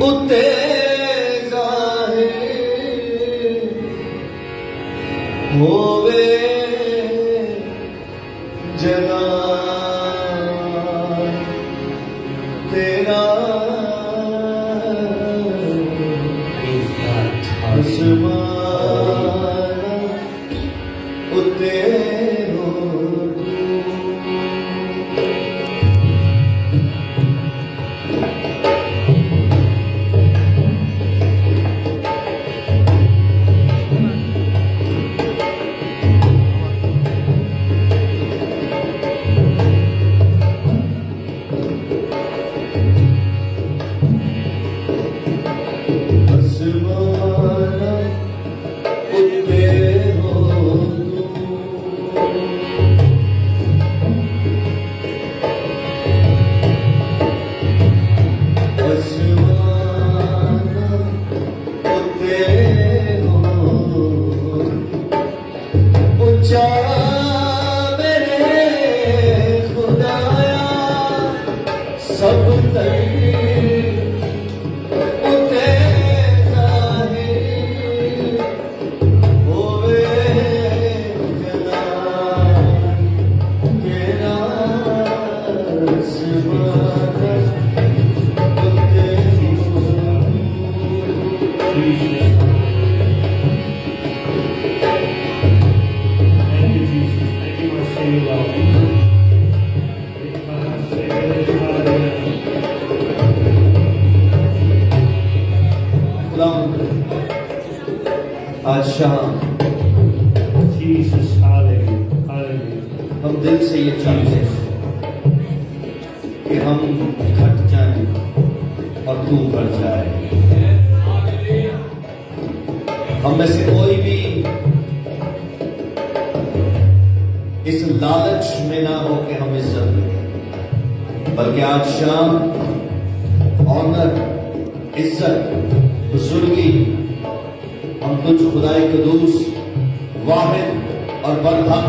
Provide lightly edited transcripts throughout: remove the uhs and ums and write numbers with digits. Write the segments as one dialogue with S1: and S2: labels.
S1: اتے ظاہر ہووے جلال تیرا آسمان اتے ہو آج شام ہم دل سے یہ چاہتے ہیں کہ ہم گھٹ جائیں اور تو بڑھ جائے. ہم میں سے کوئی بھی اس لالچ میں نہ ہو کہ ہم عزت لیں، بلکہ آج شام آنر، عزت، بزرگی ہم تجھ خدائے قدوس واحد اور برحق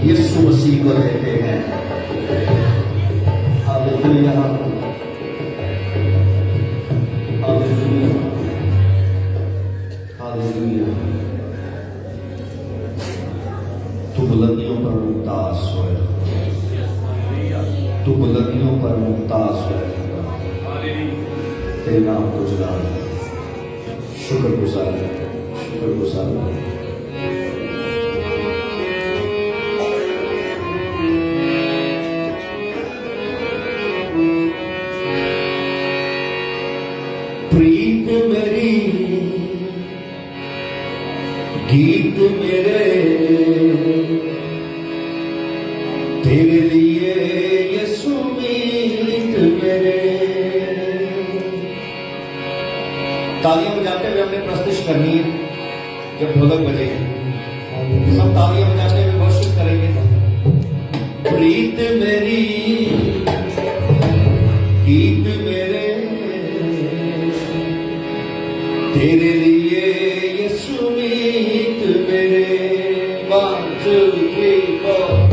S1: یسوع مسیح کو دیتے ہیں. ہاللیلویا، ہاللیلویا، ہاللیلویا. تو بلندیوں پر ممتاز ہوئے، تو بلندیوں پر ممتاز ہوئے. تیرے نام کو جلال، شکر گزار، شکر گزار. پریت میری، گیت میرے تیرے لیے یسوع، میت میرے. تالیاں بجاتے ہوئے ہم نے پرستش کرنی ہے. جب ڈھولک بجے سب تالیاں بجاتے ہوئے ورشپ کریں گے. پریت میری، گیت میرے تیرے لیے یسوع، میت میرے. 1 2 3 4.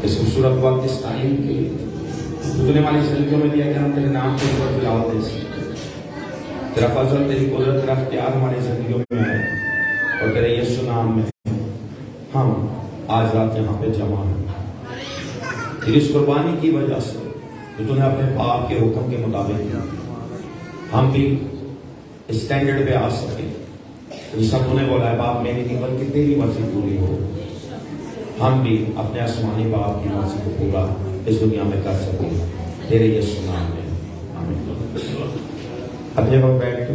S2: اس خوبصورت وقت اس تعلیم کے لیے تو نے ہماری زندگیوں میں دیا کہ ہم تیرے نام کے اوپر تلاوت دے سکیں. تیرا فضل تیری قدرت تیرا اختیار ہماری زندگیوں میں ہے اور تیرے یسوع نام میں ہم آج رات یہاں پہ جمع ہیں. تیری اس قربانی کی وجہ سے جو تو نے اپنے باپ کے حکم کے مطابق کیا ہم بھی اسٹینڈرڈ پہ آ سکیں. جیسا تو نے بولا ہے باپ میری نہیں بلکہ تیری مرضی پوری ہو, ہم بھی اپنے آسمانی باپ کی مرضی کو پورا اس دنیا میں کر سکیں تیرے یسوع نام میں. آمین. اپنے وقت بیٹھ کے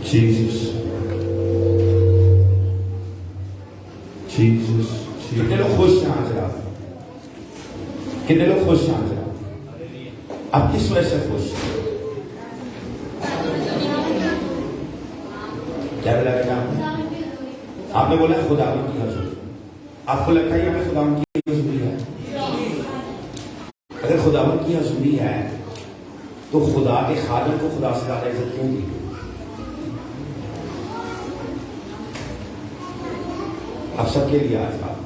S2: Jesus, Jesus, کتنے لوگ خوش ہیں آج رات؟ کتنے لوگ خوش ہیں آج رات؟ آپ کس وجہ سے خوش ہیں؟ کیا لگا کہ آپ نے بولا خداوند کی حضوری. آپ کو لگتا ہے ہمیں خداوند کی حضوری ہے؟ اگر خداوند کی حضوری ہے تو خدا کے خادم کو خدا سے زیادہ عزت کیوں دی؟ آپ سب کے لیے آج بات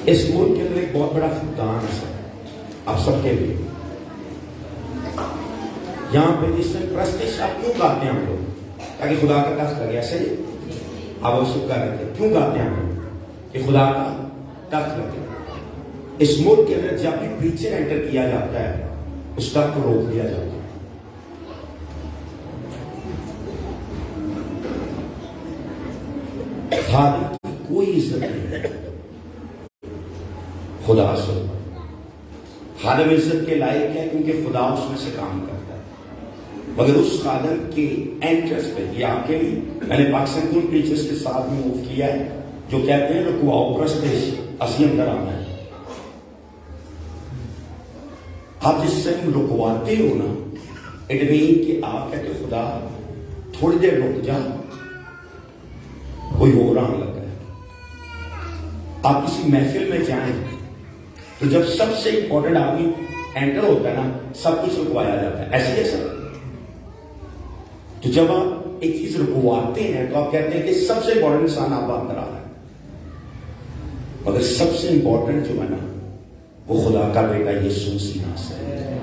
S2: اس ملک کے اندر ایک بہت بڑا فقدان ہے آپ سب کے لیے. یہاں پہ جس میں پرستش آپ کیوں گاتے ہیں ہم لوگ تاکہ خدا کا تخت لگے, ایسے ہی آپ اس کو کر رہے تھے کیوں گاتے ہیں ہم لوگ کہ خدا کا تخت لگے. اس ملک کے اندر جب بھی پریچر انٹر کیا جاتا ہے اس تخت کو روک دیا جاتا ہے. خادم کی کوئی عزت نہیں ہے خدا سے. خادم عزت کے لائق ہے کیونکہ خدا اس میں سے کام کرتا ہے. مگر اس خادم کے انٹرس پہ یہ آپ کے لیے میں نے پاکستان کے ٹیچرز کے ساتھ میں موو کیا ہے جو کہتے ہیں رکواؤ پرستش اسی اندر آنا ہے. آپ جس سے رکواتے ہو نا اٹ مین کہ آپ کہتے ہو خدا تھوڑی دیر رک جا کوئی اور آنے لگا ہے. آپ کسی محفل میں جائیں تو جب سب سے امپورٹنٹ آدمی انٹر ہوتا ہے نا سب کچھ رکوایا جاتا ہے. ایسے ہی سر تو جب آپ ایک چیز رکواتے ہیں تو آپ کہتے ہیں کہ سب سے امپورٹنٹ انسان آپ اندر آ رہا ہے. مگر سب سے امپورٹنٹ جو ہے نا وہ خدا کا بیٹا یسوع مسیح ہے.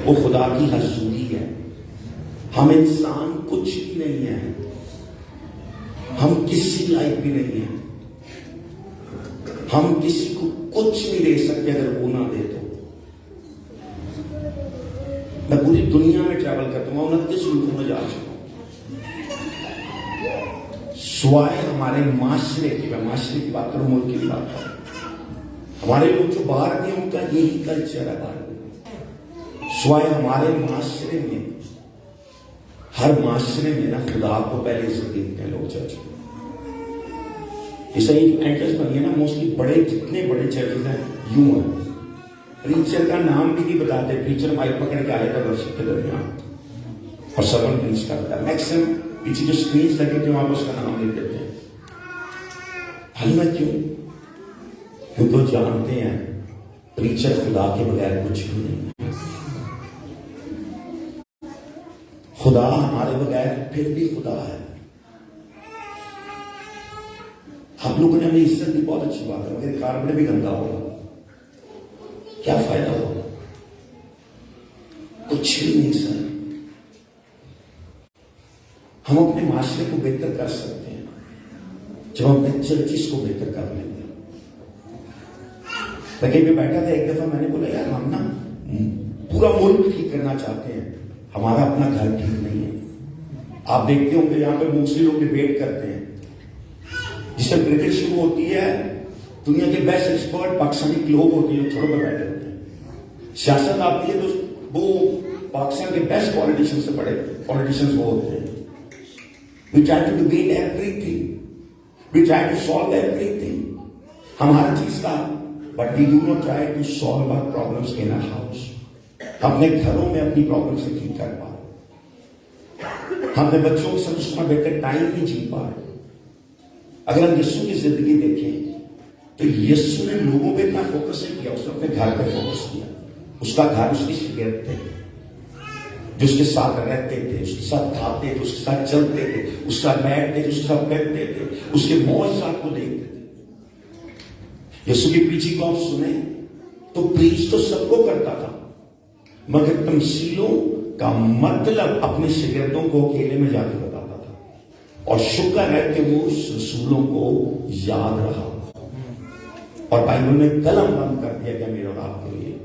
S2: وہ خدا کی حضوری ہے. ہم انسان کچھ بھی نہیں ہیں. ہم کسی لائق بھی نہیں ہیں. ہم کسی کو کچھ نہیں دے سکتے اگر وہ نہ دے تو. میں پوری دنیا میں ٹریول کرتا ہوں 29 ملکوں میں جا چکا ہوں سوائے ہمارے معاشرے کی. میں معاشرے کی بات کروں ملک کی بات کروں. ہمارے لوگ جو باہر گئے ان کا یہی کلچر ہے باہر میں. سوائے ہمارے معاشرے میں ہر معاشرے میں نا خدا کو پہلے عزت دیتے ہیں لوگ چرچ میں. ایسا ہی اینٹرس بنی ہے نا موسٹلی بڑے جتنے بڑے چرچز ہیں یوں ہیں. پریچر کا نام بھی نہیں بتاتے. پریچر مائک پکڑ کے آئے تھا ورشپ کے درمیان اور سبن پریچ کرتا ہے. میکسیمم پیچھے جو اسکرینز لگے تھے وہاں پہ اس کا نام لکھ دیتے ہیں. حل کیوں؟ کیونکہ وہ جانتے ہیں پریچر خدا کے بغیر کچھ بھی نہیں. خدا ہمارے بغیر پھر بھی خدا ہے. آپ لوگوں نے ہمیں عزت دی بہت اچھی بات ہے مگر کاربن بھی گندا ہوگا کیا فائدہ ہوگا؟ کچھ بھی نہیں سر. ہم اپنے معاشرے کو بہتر کر سکتے ہیں جب ہم اپنے چرچز کو بہتر کر لیں گے. کہیں پہ بیٹھا تھا ایک دفعہ میں نے بولا یار ہم نا پورا ملک ٹھیک کرنا چاہتے ہیں ہمارا اپنا گھر ٹھیک نہیں ہے. آپ دیکھتے ہوں کہ یہاں پہ موسٹلی لوگ ڈیبیٹ کرتے ہیں. جس میں کرکٹ شروع ہوتی ہے دنیا کے بیسٹ ایکسپرٹ پاکستانی لوگ ہوتے ہیں جو چھوڑوں پہ بیٹھے ہوتے ہیں. سیاست آتی ہے تو وہ پاکستان کے بیسٹ پالیٹیشین سے بڑے پالیٹیشینز وہ ہوتے ہیں. We try to debate everything. We try to solve everything. ہم ہر چیز کا but we do not try to solve our problems in our house. اپنے گھروں میں اپنی پرابلم سے ٹھیک کر پائے. ہم اپنے بچوں کے ساتھ اس میں بہتر ٹائم بھی جی پائے. اگر ہم یسوع کی زندگی دیکھیں تو یسوع نے لوگوں پہ اتنا فوکس نہیں کیا. اس نے اپنے گھر پہ فوکس کیا. اس کا گھر اس کی شگرد تھے جو اس کے ساتھ رہتے تھے, اس کے ساتھ کھاتے تھے, اس کے ساتھ چلتے تھے, اس کے ساتھ بیٹھتے تھے, اس کے ساتھ پہنتے تھے, اس کے معجزات کو دیکھتے تھے. یسوع کی پریچنگ کو آپ سنیں تو پریچ تو سب کو کرتا تھا مگر تمثیلوں کا مطلب اپنے شاگردوں کو اکیلے میں جا کے بتاتا تھا. اور شکر ہے کہ وہ اس رسولوں کو یاد رہا اور بائبل میں قلم بند کر دیا گیا میرے اور آپ کے لیے.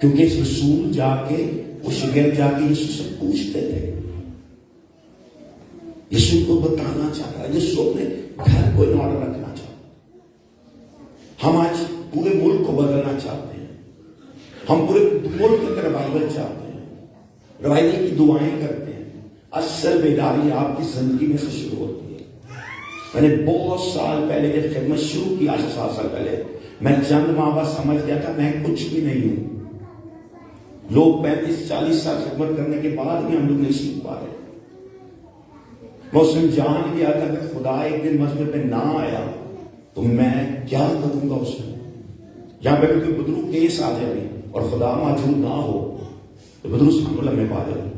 S2: کیونکہ اس رسول جا کے وہ شاگرد جا کے یسوع سے پوچھتے تھے. یسوع کو بتانا چاہتا ہے. یسوع اپنے گھر کو ان آرڈر رکھنا چاہتا. ہم آج پورے ملک کو بدلنا چاہتے ہیں. ہم پورے ملک کے ریوائول چاہتے ہیں. ریوائول کی دعائیں کرتے ہیں. اصل بیداری آپ کی زندگی میں سے شروع ہوتی ہے. میں نے بہت سال پہلے جب خدمت شروع کی آج 7 سال پہلے میں چند ماہ بعد سمجھ گیا تھا میں کچھ بھی نہیں ہوں. لوگ 35-40 سال خدمت کرنے کے بعد بھی ہم لوگ نہیں سیکھ پا رہے. میں اس میں جان گیا تھا کہ خدا ایک دن مسجد پہ نہ آیا تو میں کیا کروں گا. اس میں جہاں پہ کوئی بدرو کیس آ جائے اور خدا موجود نہ ہو تو بدرو سے لمحے پا جائے.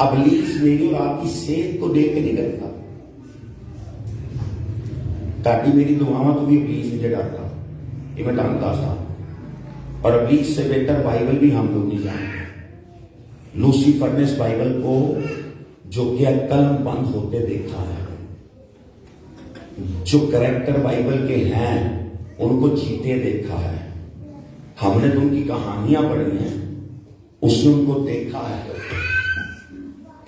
S2: ابلیس میری اور آپ کی صحت کو دیکھ کے نہیں ڈرتا. تاکہ میری دعاواں تو بھی ابلیس مجھے ڈرتا یہ میں جانتا تھا. اور ابلیس سے بہتر بائبل بھی ہم لوگ نہیں جانتے. لوسیفر نے اس بائبل کو جو کہ قلم بند ہوتے دیکھا ہے. جو کریکٹر بائبل کے ہیں ان کو جیتے دیکھا ہے. ہم نے تو ان کی کہانیاں پڑھی ہیں. اس نے ان کو دیکھا ہے.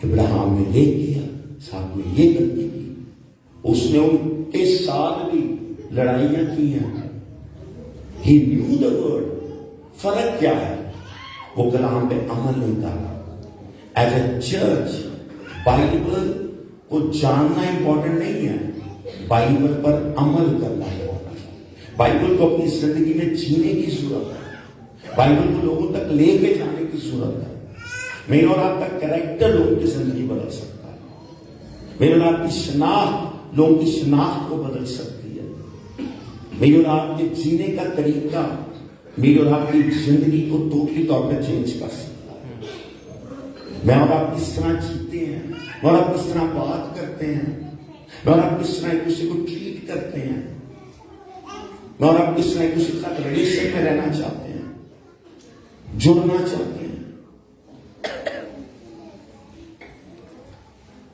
S2: ابراہیم نے یہ کیا, ساتھ میں یہ غلطی کی. اس نے ان کے ساتھ بھی لڑائیاں کی ہیں.
S3: He knew the word. فرق کیا ہے؟ وہ کلام پہ عمل نہیں کر رہا. As a church, بائبل کو جاننا امپورٹنٹ نہیں ہے، بائبل پر عمل کرنا امپورٹنٹ ہے. بائبل کو اپنی زندگی میں جینے کی ضرورت ہے، بائبل کو لوگوں تک لے کے جانے کی ضرورت ہے. میرے اور آپ کا کریکٹر لوگوں کی زندگی بدل سکتا ہے. میرے اور آپ کی شناخت لوگوں کی شناخت کو بدل سکتی ہے. میرے اور آپ کے جینے کا طریقہ میرے اور آپ کی زندگی کو ٹوٹلی طور پر چینج کر سکتا ہے. میں اور آپ کس طرح جیتے ہیں، میں اور آپ کس طرح بات کرتے ہیں، میں اور آپ کس طرح ایک دوسرے کو ٹریٹ کرتے ہیں، میں اور آپ کس طرح ایک دوسرے کے ساتھ ریلیشن میں رہنا چاہتے ہیں، جڑنا چاہتے ہیں.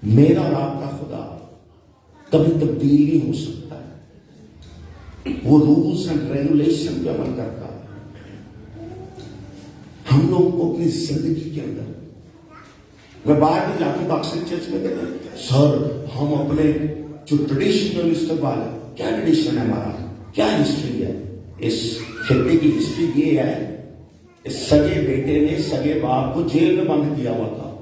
S3: میرا اور آپ کا خدا کبھی تبدیل نہیں ہو سکتا ہے. وہ رولز اینڈ ریگولیشن پہ عمل کرتا ہے. ہم لوگوں کو اپنی زندگی کے اندر، میں باہر بھی جاتی پاکستان چرچ میں کہتے ہیں سر ہم اپنے جو ٹریڈیشنل استقبال ہے، کیا ٹریڈیشن ہے ہمارا، کیا ہسٹری ہے؟ اس خطے کی ہسٹری یہ ہے، اس سگے بیٹے نے سگے باپ کو جیل میں بند کیا ہوا تھا.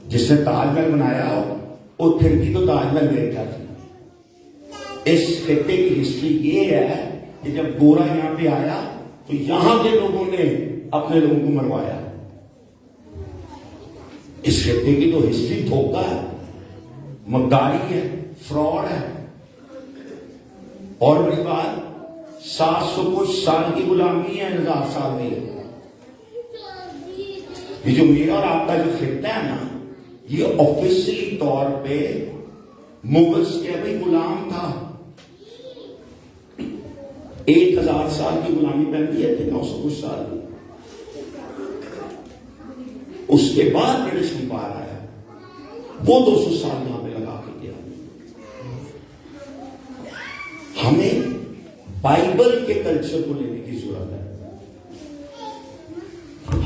S3: جس نے تاج محل بنایا وہ پھر بھی تو تاج محل بیٹھا تھا. اس خطے کی ہسٹری یہ ہے کہ جب گورا یہاں پہ آیا تو یہاں کے لوگوں نے اپنے لوگوں کو مروایا. اس خطے کی تو ہسٹری دھوکہ ہے، مکاری ہے، فراڈ ہے. اور بڑی بات 700 کچھ سال کی غلامی ہے، 1000 سال میں. یہ جو میرا اور آپ کا جو خطہ ہے نا، یہ آفیشلی طور پہ مغلز کے بھی غلام تھا. 1000 سال کی غلامی پہن دیے تھے، 900 کچھ سال. اس کے بعد برٹش امپائر آیا، وہ 200 سال یہاں پہ لگا کے گیا. ہمیں بائبل کے کلچر کو لینے کی ضرورت ہے.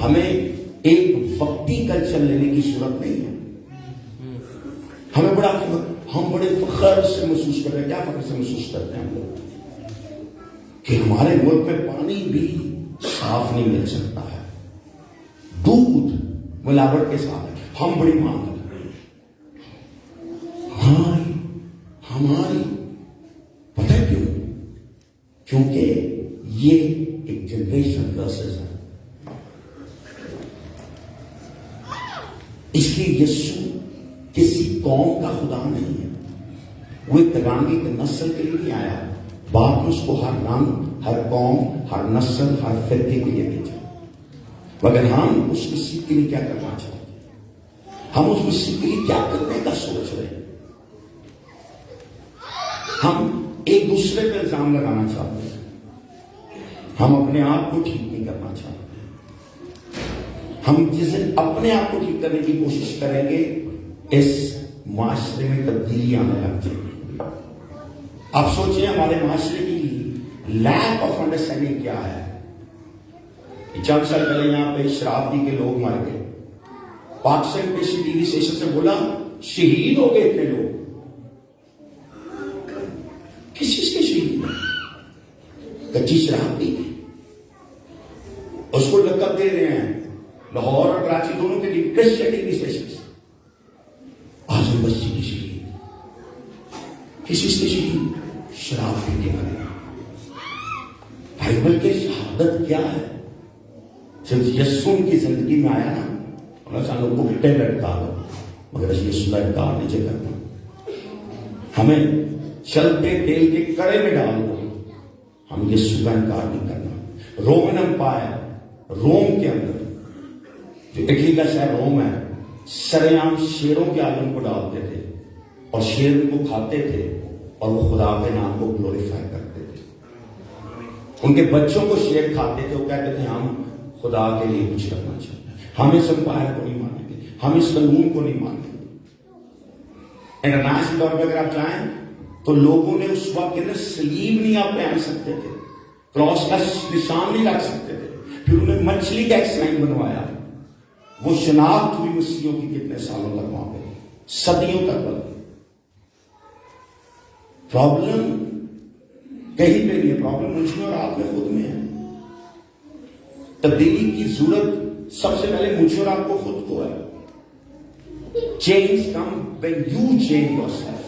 S3: ہمیں ایک وقتی کلچر لینے کی ضرورت نہیں ہے. ہمیں ہم بڑے فخر سے محسوس کرتے ہیں. کیا فخر سے محسوس کرتے ہیں ہم لوگ؟ کہ ہمارے ملک میں پانی بھی صاف نہیں مل سکتا ہے، دودھ ملاوٹ کے ساتھ ہے. ہم بڑی مانگ کرتے ہیں ہماری پتہ ہے کیوں؟ کیونکہ یہ ایک جنریشن کرسز ہے. اس لیے یسوع کسی قوم کا خدا نہیں ہے. وہ ایک رنگی کی نسل کے لیے نہیں آیا، باپ نے اس کو ہر رنگ، ہر قوم، ہر نسل، ہر فرقے کے لیے بھیجا. مگر ہم اس مسیح کے لیے کیا کرنا چاہتے ہیں؟ ہم اس مسیح کے لیے کیا کرنے کا سوچ رہے ہیں؟ ہم ایک دوسرے پہ الزام لگانا چاہتے ہیں. ہم اپنے آپ کو ٹھیک نہیں کرنا چاہتے. ہم جس دن اپنے آپ کو ٹھیک کرنے کی کوشش کریں گے، اس معاشرے میں تبدیلی آنے لگ جائے گی. آپ سوچیں ہمارے معاشرے کی لیک آف انڈرسٹینڈنگ کیا ہے. چند سال پہلے یہاں پہ شراب پی کے لوگ مر گئے. پاکستان پہ ٹی وی اسٹیشن سے بولا شہید ہو گئے اتنے لوگ. کس چیز کے شہید ہیں؟ کچی شراب پی. اس کو لقب دے رہے ہیں لاہور اور کراچی دونوں کے لیے کرسچن ٹی وی اسٹیشن. آزم بستی کی شہید. کس چیز کے شہید؟ شراب پینے والے. بائبل کی شہادت کیا ہے؟ جب یسوع کی زندگی میں آیا نا، انہوں نے لوگوں کو اٹھے لٹکا دو، مگر یسوع کا انکار نہیں کرنا. ہمیں چلتے تیل کے کڑے میں ڈال دو، ہم یسوع کا انکار نہیں کرنا. رومن امپائر، روم کے اندر جو اٹلی کا شہر روم ہے، سرعام شیروں کے عالم کو ڈالتے تھے اور شیر ان کو کھاتے تھے اور وہ خدا کے نام کو گلوریفائی کرتے تھے. ان کے بچوں کو شیر کھاتے تھے، وہ کہتے تھے ہم خدا کے لیے کچھ کرنا چاہتے ہیں. ہم اس امپائر کو نہیں مانیں گے، ہم اس قانون کو نہیں مانیں گے. انٹرنیشنل طور پہ اگر آپ چاہیں تو لوگوں نے اس وقت کے اندر سلیب نہیں آپ پہن سکتے تھے، کراس کا نشان نہیں رکھ سکتے تھے. پھر انہیں مچھلی کا ایک سائن بنوایا. وہ شناخت ہوئی مسیحوں کی کتنے سالوں تک وہاں پہ، صدیوں تک. پرابلم کہیں پہ نہیں ہے، پرابلم مجھ میں اور آپ میں خود میں ہے. تبدیلی کی ضرورت سب سے پہلے مجھ اور آپ کو خود کو ہے. Change come when you change yourself.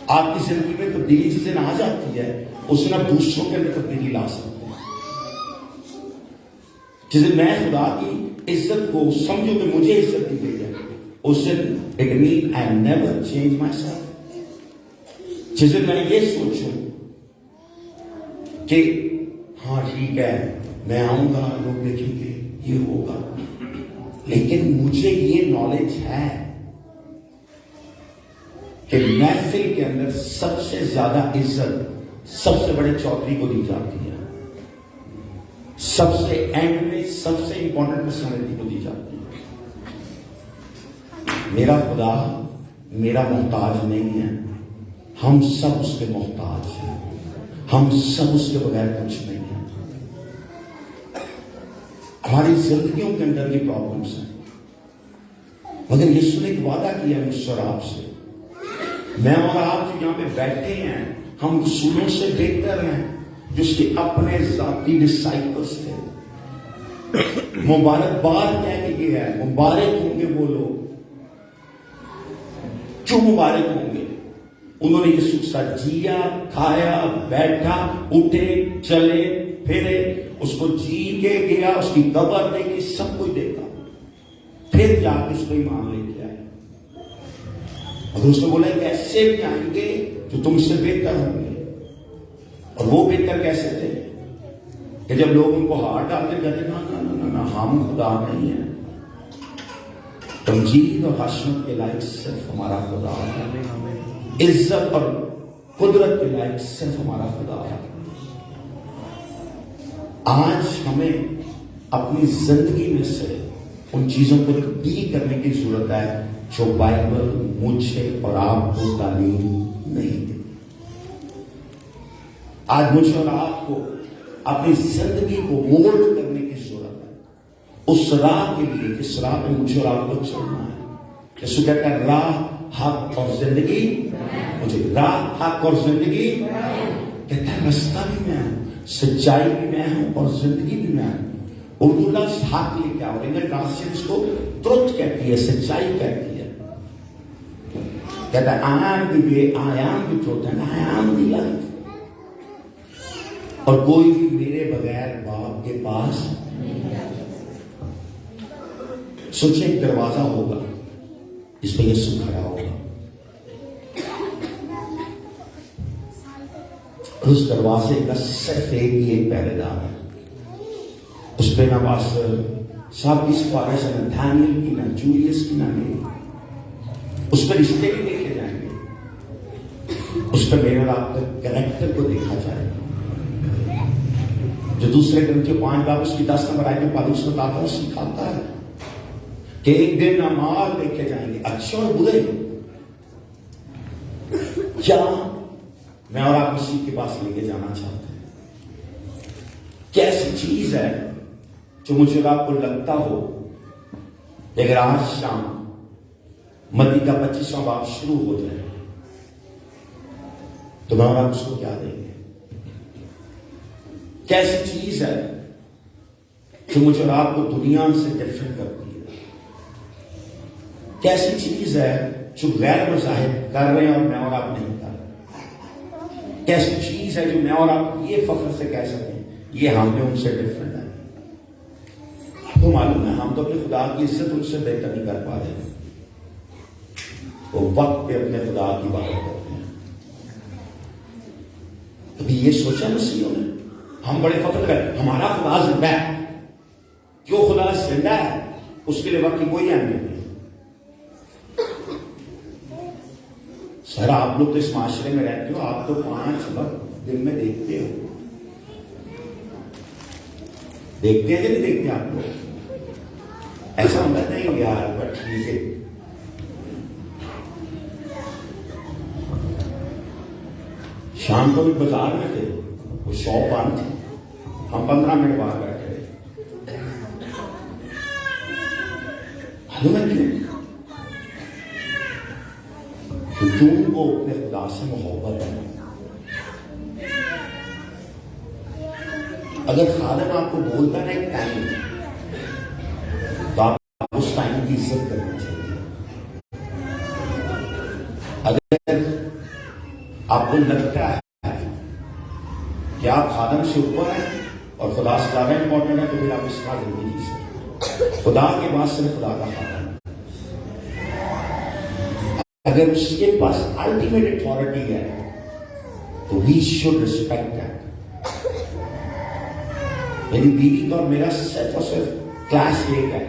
S3: آپ کی زندگی میں تبدیلی چیزیں نہ آ جاتی ہے، اس میں آپ دوسروں کے اندر تبدیلی لا سکتے ہیں. جسے میں خدا کی عزت کو سمجھو کہ مجھے عزت دی گئی ہے، اس دن it mean I never change myself. جسے میں یہ سوچوں کہ ہاں ٹھیک ہے میں آؤں گا، لوگ دیکھیں گے، یہ ہوگا، لیکن مجھے یہ نالج ہے کہ محفل کے اندر سب سے زیادہ عزت سب سے بڑے چودھری کو دی جاتی ہے، سب سے اینڈ میں سب سے امپورٹنٹ پرسنالٹی کو دی جاتی ہے. میرا خدا میرا محتاج نہیں ہے، ہم سب اس کے محتاج ہیں، ہم سب اس کے بغیر کچھ نہیں ہیں. ہماری زندگیوں کے اندر یہ پرابلمس ہیں، مگر یسوع نے ایک وعدہ کیا مجھ سے اور آپ سے. میں اور آپ جو یہاں پہ بیٹھے ہیں ہم رسولوں سے بہتر ہیں جو اس کے اپنے ذاتی ڈسائپلس تھے. مبارکباد کہہ کے یہ ہے، مبارک ہوں گے وہ لوگ. کیوں مبارک ہوں گے؟ انہوں نے یسوع کے ساتھ جیا، کھایا، بیٹھا، اٹھے، چلے پھرے، اس کو جی کے گیا، اس کی قبر دیکھی، سب کچھ دیکھا، پھر جا کے اس کو ایمان لے کے آئے. اور اس نے بولا ایسے بھی آئیں گے جو تم سے بہتر ہوں گے. اور وہ بہتر کیسے تھے کہ جب لوگ ان کو ہاتھ ڈالتے کہتے نا ہم خدا نہیں ہیں. تمجید اور حشمت کے لائق صرف ہمارا خدا ہے، عزت اور قدرت کے لائق صرف ہمارا خدا ہے. آج ہمیں اپنی زندگی میں سے ان چیزوں کو تبدیل کرنے کی ضرورت ہے جو بائبل مجھے اور آپ کو تعلیم نہیں دی. آج مجھے اور آپ کو اپنی زندگی کو مولڈ کرنے کی ضرورت ہے اس راہ کے لیے جس راہ پہ مجھے اور آپ کو چلنا ہے. یسوع کہتا ہے راہ، حق اور زندگی مجھے. راہ، حق اور زندگی کہتا ہے رستہ بھی میں ہوں، سچائی بھی میں ہوں اور زندگی بھی میں ہوں. اردو لفظ حق لے کے آؤ، انگلش ٹرانسلیشن اس کو ٹروتھ کہتی ہے، سچائی کہتی ہے. کہتا ہے I am the way, I am the truth and I am the life. اور کوئی بھی میرے بغیر باپ کے پاس نہیں جاتا. سوچیں ایک دروازہ ہوگا جس پہ یسوع کھڑا ہوگا، اس دروازے کا صرف ایک ہی ایک پہرے دار ہے. اس پہ نہ پاسٹر صاحب کی سفارش ہے، نہ دانیل کی، نہ جولیس کی، نہ میری. اس پہ رشتے بھی دیکھے جائیں گے، اس پہ میرے اور آپ کے کریکٹر کو دیکھا جائے گا. جو دوسرے گرنتھیوں 5 باب اس کی 10 نمبر آیت میں پالوس بتاتا ہے، سکھاتا ہے کہ ایک دن اعمال دیکھے جائیں گے، اچھے اور برے. کیا میں اور آپ مسیح کے پاس لے کے جانا چاہتے ہیں؟ کیسی چیز ہے جو مجھے آپ کو لگتا ہو کہ اگر آج شام متی کا 25واں باب شروع ہو جائے تو میں اور آپ اس کو کیا دیں گے؟ کیسی چیز ہے جو مجھے اور آپ کو دنیا سے ڈفرینٹ کرتی ہے؟ کیسی چیز ہے جو غیر مذاہب کر رہے ہیں اور میں اور آپ نہیں کر رہے؟ کیسی چیز ہے جو میں اور آپ یہ فخر سے کہہ سکیں یہ ہم نے ان سے ڈفرینٹ ہے؟ آپ کو معلوم ہے ہم تو اپنے خدا کی عزت ان سے بہتر نہیں کر پا رہے. وہ وقت پہ اپنے خدا کی بات کرتے ہیں. کبھی یہ سوچا مسیحوں نے ہم بڑے فخر کریں ہمارا خدا زندہ ہے؟ جو خدا زندہ ہے اس کے لیے وقت کی کوئی اہمیت نہیں. سر آپ لوگ تو اس معاشرے میں رہتے ہو، آپ تو 5 وقت دن میں دیکھتے ہو، دیکھتے ہیں کہ نہیں دیکھتے آپ لوگ؟ ایسا ہوتا نہیں یار بٹ ٹھیک ہے. شام کو بھی بازار میں تھے، وہ شاپ بند تھی، ہم 15 منٹ باہر بیٹھے تھے. تم کو اپنے خدا سے محبت ہے. اگر خادم آپ کو بولتا نا ایک ٹائم، تو آپ اس ٹائم کی عزت کرنا چاہیے. اگر آپ کو لگتا ہے کہ آپ خادم سے اوپر ہیں اور خدا سے زیادہ امپورٹنٹ ہے، تو پھر آپ اس کا زندگی جی سکتے. خدا کے بعد صرف خدا کا خادم. اگر اس کے پاس الٹیمیٹ اتھارٹی ہے تو وی شوڈ ریسپیکٹ دیٹ. میری بیوی کا اور میرا صرف اور صرف کلاس ایک ہے،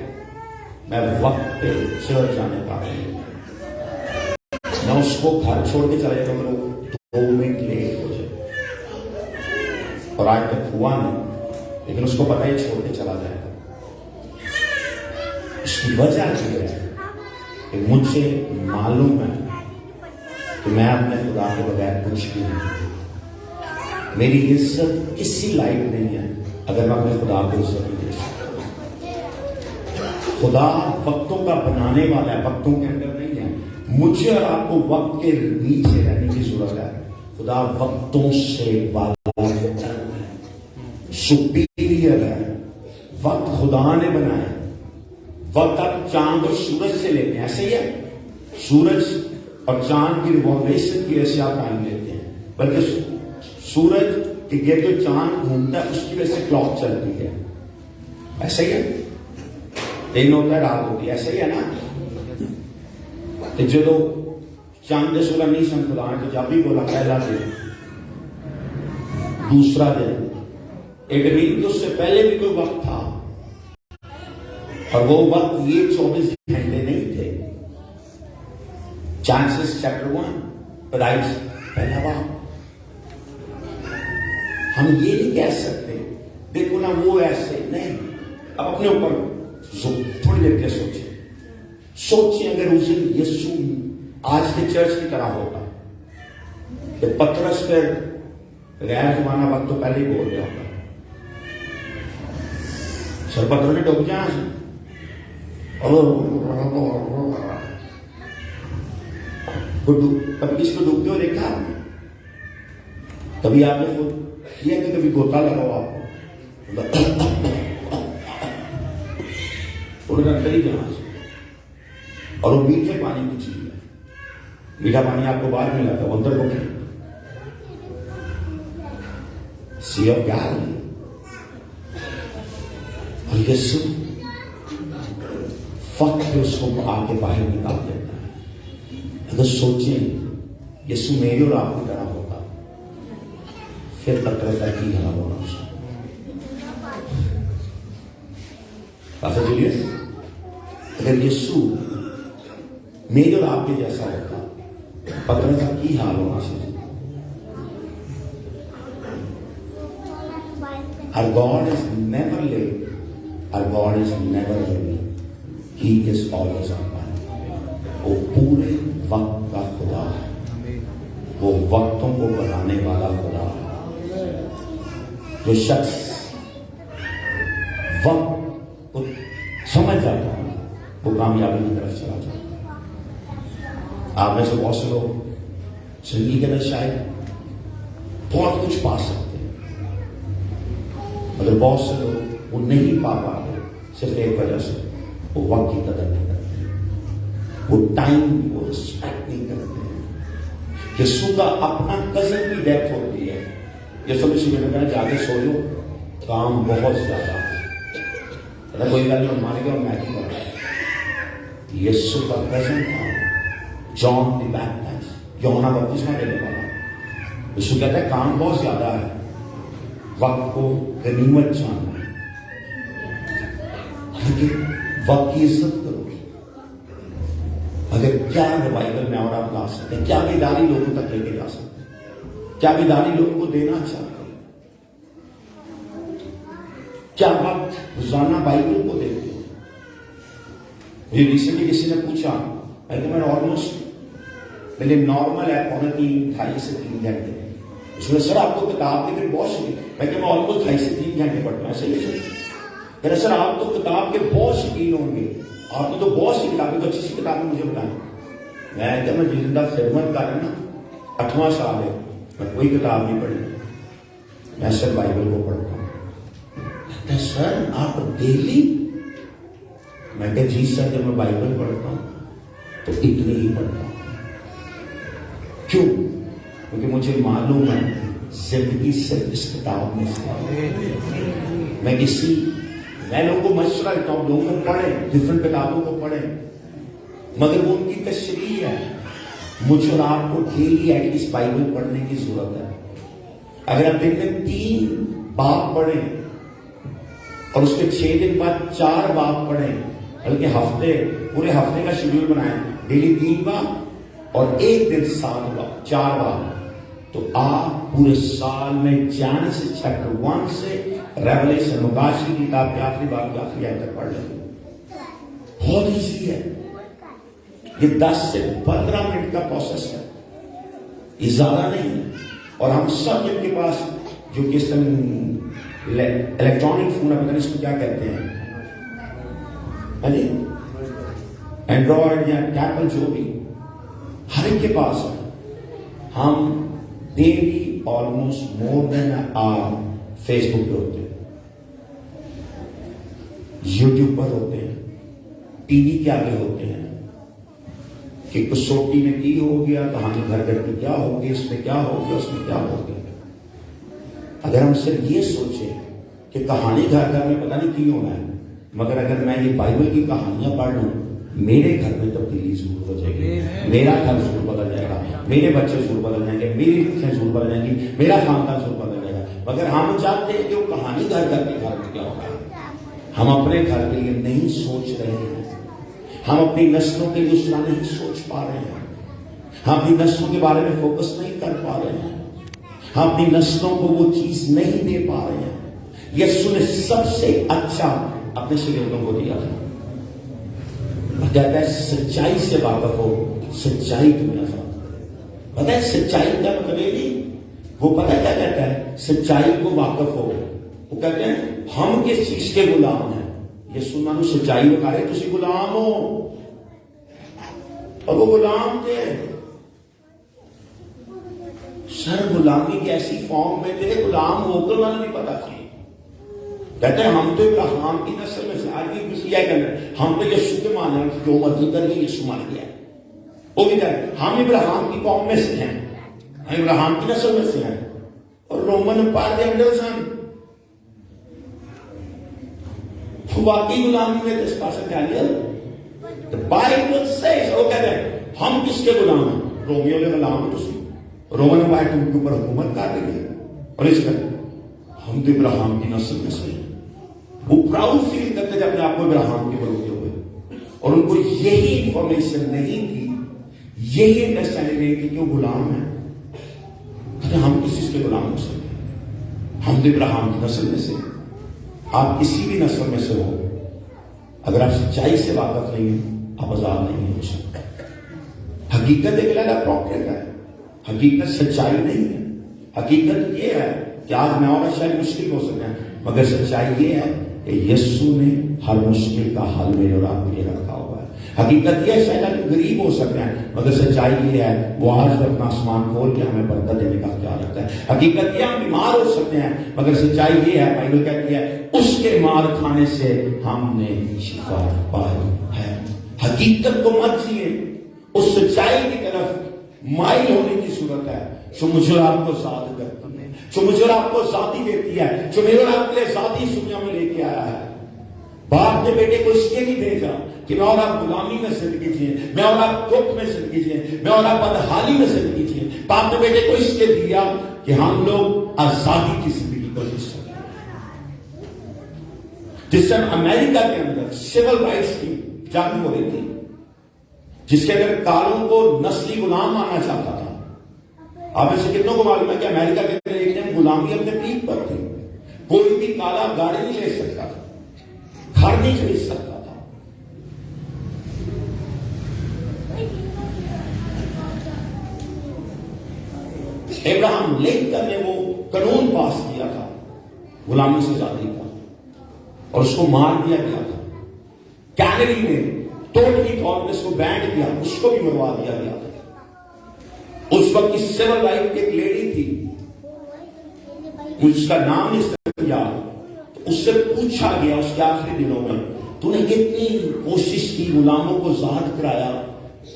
S3: میں وقت پہ چرچ جانے پا رہی ہوں. میں اس کو گھر چھوڑ کے چلے جاؤں گا 2 منٹ لیٹ ہو جائے، اور آج تک ہوا نہیں، لیکن اس کو پتا ہے چھوڑ کے چلا جائے گا. اس کی وجہ یہ ہے کہ مجھے معلوم ہے کہ میں اپنے خدا کے بغیر کچھ بھی نہیں. میری عزت کسی لائق نہیں ہے اگر میں اپنے خدا کو عزت نہیں دے سکتا. خدا وقتوں کا بنانے والا ہے، وقتوں کے اندر نہیں ہے. مجھے اور آپ کو وقت کے نیچے رہنے کی ضرورت ہے. خدا وقتوں سے سپیریئر ہے. وقت خدا نے بنایا. وقت آپ چاند اور سورج سے لیتے ہیں، ایسے ہی ہے. سورج اور چاند کی ریوالویشن کی وجہ سے آپ ٹائم لیتے ہیں، بلکہ سورج کے گرد جو چاند گھومتا ہے اس کی وجہ سے کلاک چلتی ہے. ایسا ہی ہے. دن ہوتا ہے، رات ہوتی ہے، ایسا ہی ہے نا. تو جو چاند دے سولہ نہیں سن خدا نے تو جب بھی بولا پہلا دن، دوسرا دن، ایک دن تو اس سے پہلے بھی کوئی وقت تھا، اور وہ وقت یہ 24 گھنٹے نہیں تھے. جینیسس چیپٹر 1 پیدائش پہلا باب. ہم یہ نہیں کہہ سکتے دیکھو نا وہ ایسے نہیں. اب اپنے اوپر تھوڑی دیر کے سوچیں اگر اس دن یسوع آج کے چرچ کی طرح ہوتا تو پترس پھر غیر زمانہ وقت تو پہلے ہی بول رہا ہوتا. سر پترس نے ڈوب جانا، کبھی کسی کو ڈوبتے ہوئے دیکھا آپ نے؟ کبھی آپ نے خود کیا کہ کبھی گوتا لگاؤ آپ کو اندر ہی جہاز، اور وہ میٹھے پانی کی چیز ہے. میٹھا پانی آپ کو باہر ملا تھا، وہ اندر کو سی آف گیلیلی. اور یسوع وقت پہ اس کو آ کے باہر نکال دیتا ہے. اگر سوچیں یسوع میرے اور آپ کی طرح ہوتا پھر پترس کا کی حال ہونا اس کو. پاسٹر جولیس، اگر یسوع میرے اور آپ کے جیسا ہوتا پترس کا کی حال ہونا چاہیے. Our God is never late. Our God is never early. He is always on time. وہ پورے وقت کا خدا ہے. وہ وقتوں کو بنانے والا خدا ہے. جو شخص وقت کو سمجھ جاتا ہے وہ کامیابی کی طرف چلا جاتا ہے. آپ میں سے بہت سے لوگ زندگی کے اندر شاید بہت کچھ پا سکتے ہیں، مگر بہت سے لوگ وہ نہیں پا پاتے صرف ایک وجہ سے، وہ وقت کی قدر نہیں کرتے، وہ ٹائم کو رسپیکٹ نہیں کرتے ہیں. یسوع کا اپنا کزن کی ڈیتھ ہوتی ہے. یسوع کسی میں نے کہا جا کے سو لو، کام بہت زیادہ ہے. کوئی گل نہیں مانے گا اور میں ہی کر رہا. یسوع کا کزن تھا جان دی بیپٹسٹ، یوحنا بپتسمہ دینے والا. یسوع کہتا ہے کام بہت زیادہ ہے، وقت کو غنیمت جاننا، لیکن وقت کی عزت کرو. اگر کیا ریوائول میں اور آپ لا سکتے ہیں، کیا بیداری لوگوں تک لے کے جا سکتے ہیں، کیا بیداری لوگوں کو دینا چاہتے ہیں، کیا وقت روزانہ بائبل کو دیتے ہیں. مجھے ریسنٹلی کسی نے پوچھا میں آلموسٹ میرے نارمل ہے 2.5 سے 3 گھنٹے. اس میں سر آپ کو کتاب کے پھر بہت شکریہ. میں آلموسٹ 2.5 سے 3 گھنٹے پڑھتا ہوں. صحیح ہے سر آپ تو کتاب کے بہت شکین ہوں گے، آپ کو تو بہت سی کتابیں، تو اچھی سی کتابیں مجھے بتائیں. میں زندہ خدمت کر رہا نا 8واں سال ہے، میں کوئی کتاب نہیں پڑھی، میں صرف بائبل کو پڑھتا ہوں. سر آپ ڈیلی؟ میں کہا جی سر جب میں بائبل پڑھتا ہوں تو اتنے ہی پڑھتا ہوں. کیوں؟ کیونکہ مجھے معلوم ہے زندگی صرف اس کتاب میں سے. میں لوگوں کو مشورہ دیتا ہوں لوگوں کو پڑھیں، ڈفرنٹ کتابوں کو پڑھیں، مگر وہ ان کی تشریح ہے. مجھے اور آپ کو ڈیلی ایٹ لیسٹ بائبل پڑھنے کی ضرورت ہے. اگر آپ دن میں 3 باب پڑھیں اور اس کے 6 دن بعد 4 باب پڑھیں، بلکہ پورے ہفتے کا شیڈول بنائیں، ڈیلی 3 باب اور ایک دن 7 باب، 4 باب، تو آپ پورے سال میں جینیسس چیپٹر 1 سے ریولیشن مکاشی کی کتاب کے آخری باب کے آخری آیت تک پڑھ لیں. بہت ایزی ہے. یہ 10 سے 15 منٹ کا پروسیس ہے، یہ زیادہ نہیں ہے. اور ہم سب جن کے پاس جو کس الیکٹرانک فون ہے، پتہ نہیں اس کو کیا کہتے ہیں، اینڈرائڈ یا ایپل، جو بھی ہر ایک کے پاس ہے. ہم ڈیلی آلموسٹ مور دین آور فیس بک پہ ہوتے ہیں، یوٹیوب پر ہوتے ہیں، ٹی وی کے آگے ہوتے ہیں کہ کسوٹی میں کی ہو گیا، کہانی گھر گھر کی کیا ہوگی، اس میں کیا ہو گیا، اس میں کیا ہو گیا. اگر ہم صرف یہ سوچیں کہ کہانی گھر گھر میں پتہ نہیں کی ہونا ہے، مگر اگر میں یہ بائبل کی کہانیاں پڑھ لوں، میرے گھر میں تبدیلی ضرور ہو جائے گی، میرا گھر ضرور بدل جائے گا، میرے بچے ضرور بدل جائیں گے، میری بچے ضرور بدل جائیں گی، میرا خاندان ضرور بدل جائے گا. مگر ہم چاہتے ہیں کہ وہ کہانی گھر گھر کے گھر میں کیا ہوگا. ہم اپنے گھر کے لیے نہیں سوچ رہے ہیں، ہم اپنی نسلوں کے لیے اس طرح نہیں سوچ پا رہے ہیں، ہم اپنی نسلوں کے بارے میں فوکس نہیں کر پا رہے ہیں، ہم اپنی نسلوں کو وہ چیز نہیں دے پا رہے ہیں. یسوع نے سب سے اچھا اپنے شاگردوں کو دیا تھا. کہتا ہے سچائی سے واقف ہو، سچائی تمہیں آزاد کرے. پتہ ہے سچائی کا مطلب نہیں، وہ پتہ کیا کہتا ہے، سچائی کو واقف ہو. وہ کہتے ہیں ہم کس چیز کے غلام ہیں. یسوع مانو سچائی بتا رہے تسی غلام ہو، اور وہ غلام تھے. سر غلامی کی ایسی فارم میں تھے، غلام ہو کر انہیں نہیں پتا تھی. کہتے ہیں ہم تو ابراہیم کی نسل میں سے، آج بھی کسی کیا کہنا ہے، ہم تو یسوع کے ماننے ہیں، جو مرضی کر لی یسوع مان گیا. وہ بھی کہتے ہیں ہم ابراہیم کی قوم میں سے ہیں، ہم ابراہیم کی نسل میں سے ہیں، اور رومن امپائر کے انڈر سن واقعی غلامی میں اس پاس The Bible says، وہ کہتے ہیں ہم کس کے غلام ہیں؟ رومیوں کے غلام ہیں. تسی رومن امپائر کے اوپر حکومت کر رہی ہے، اور اس کا ہم تو ابراہیم کی نسل میں سے ہیں. وہ پراؤڈ فیل کرتے تھے اپنے آپ کو ابراہیم کے بروتے ہوئے، اور ان کو یہی انفارمیشن نہیں تھی، یہی انڈرسٹینڈنگ نہیں تھی کہ وہ غلام ہیں. ہم کس چیز کے غلام ہو سکتے ہیں؟ ہم تو ابراہیم کی نسل میں سے. آپ کسی بھی نسل میں سے ہو، اگر آپ سچائی سے واقف نہیں ہیں، آپ آزاد نہیں ہو سکتے. حقیقت ایک الگ پراپرٹ ہے، حقیقت سچائی نہیں ہے. حقیقت یہ ہے کہ آج میں اور شاید مشکل ہو سکتے ہیں، مگر سچائی یہ ہے کہ یسوع نے ہر مشکل کا حل میرے اور آپ کے لیے رکھا ہوا ہے. حقیقت یہ ہے شاید ہم غریب ہو سکتے ہیں، مگر سچائی یہ ہے وہ آج اپنا آسمان کھول کے ہمیں برکت دینے کا اختیار رکھتا ہے. حقیقت یہ ہم بیمار ہو سکتے ہیں، مگر سچائی یہ ہے، بائبل کہتی ہے اس کے مار کھانے سے ہم نے شفا پائی ہے. حقیقت کو مت جیے، اس سچائی کی طرف مائل ہونے کی صورت ہے جو مجھے اور آپ کو ذات کرتی ہے، جو مجھے اور آپ کو ذاتی دیتی ہے، جو میرے اور آپ کے لیے ذاتی دنیا میں لے کے آیا ہے. باپ نے بیٹے کو اس لیے نہیں بھیجا کہ میں اور آپ غلامی میں زندگی جیے، میں اور آپ دکھ میں زندگی جیے، میں اور آپ بدحالی میں زندگی جیے. باپ نے بیٹے کو اس لیے دیا کہ ہم لوگ آزادی کی زندگی کو جی سکیں. جس سے امریکہ کے اندر سول رائٹس کی جنگ ہو رہی تھی، جس کے اندر کالوں کو نسلی غلام ماننا چاہتا تھا. آپ میں سے کتنوں کو معلوم ہے کہ امریکہ کے اندر ایک دن غلامی اپنے پیٹ پر تھی. کوئی بھی کالا گاڑی نہیں لے سکتا تھا، گھر نہیں خرید سکتا تھا. ابراہم لنکن نے وہ قانون پاس کیا تھا غلامی سے آزادی کا، اور اس کو مار دیا گیا تھا. کینیڈی نے ٹوٹلی طور پہ اس کو بینڈ کیا، اس کو بھی مروا دیا گیا تھا. اس وقت کی سول لائف کی ایک لیڈی تھی، اس کا نام نہیں یاد، اس سے پوچھا گیا اس کے آخری دنوں میں تو نے کتنی کوشش کی غلاموں کو آزاد کرایا,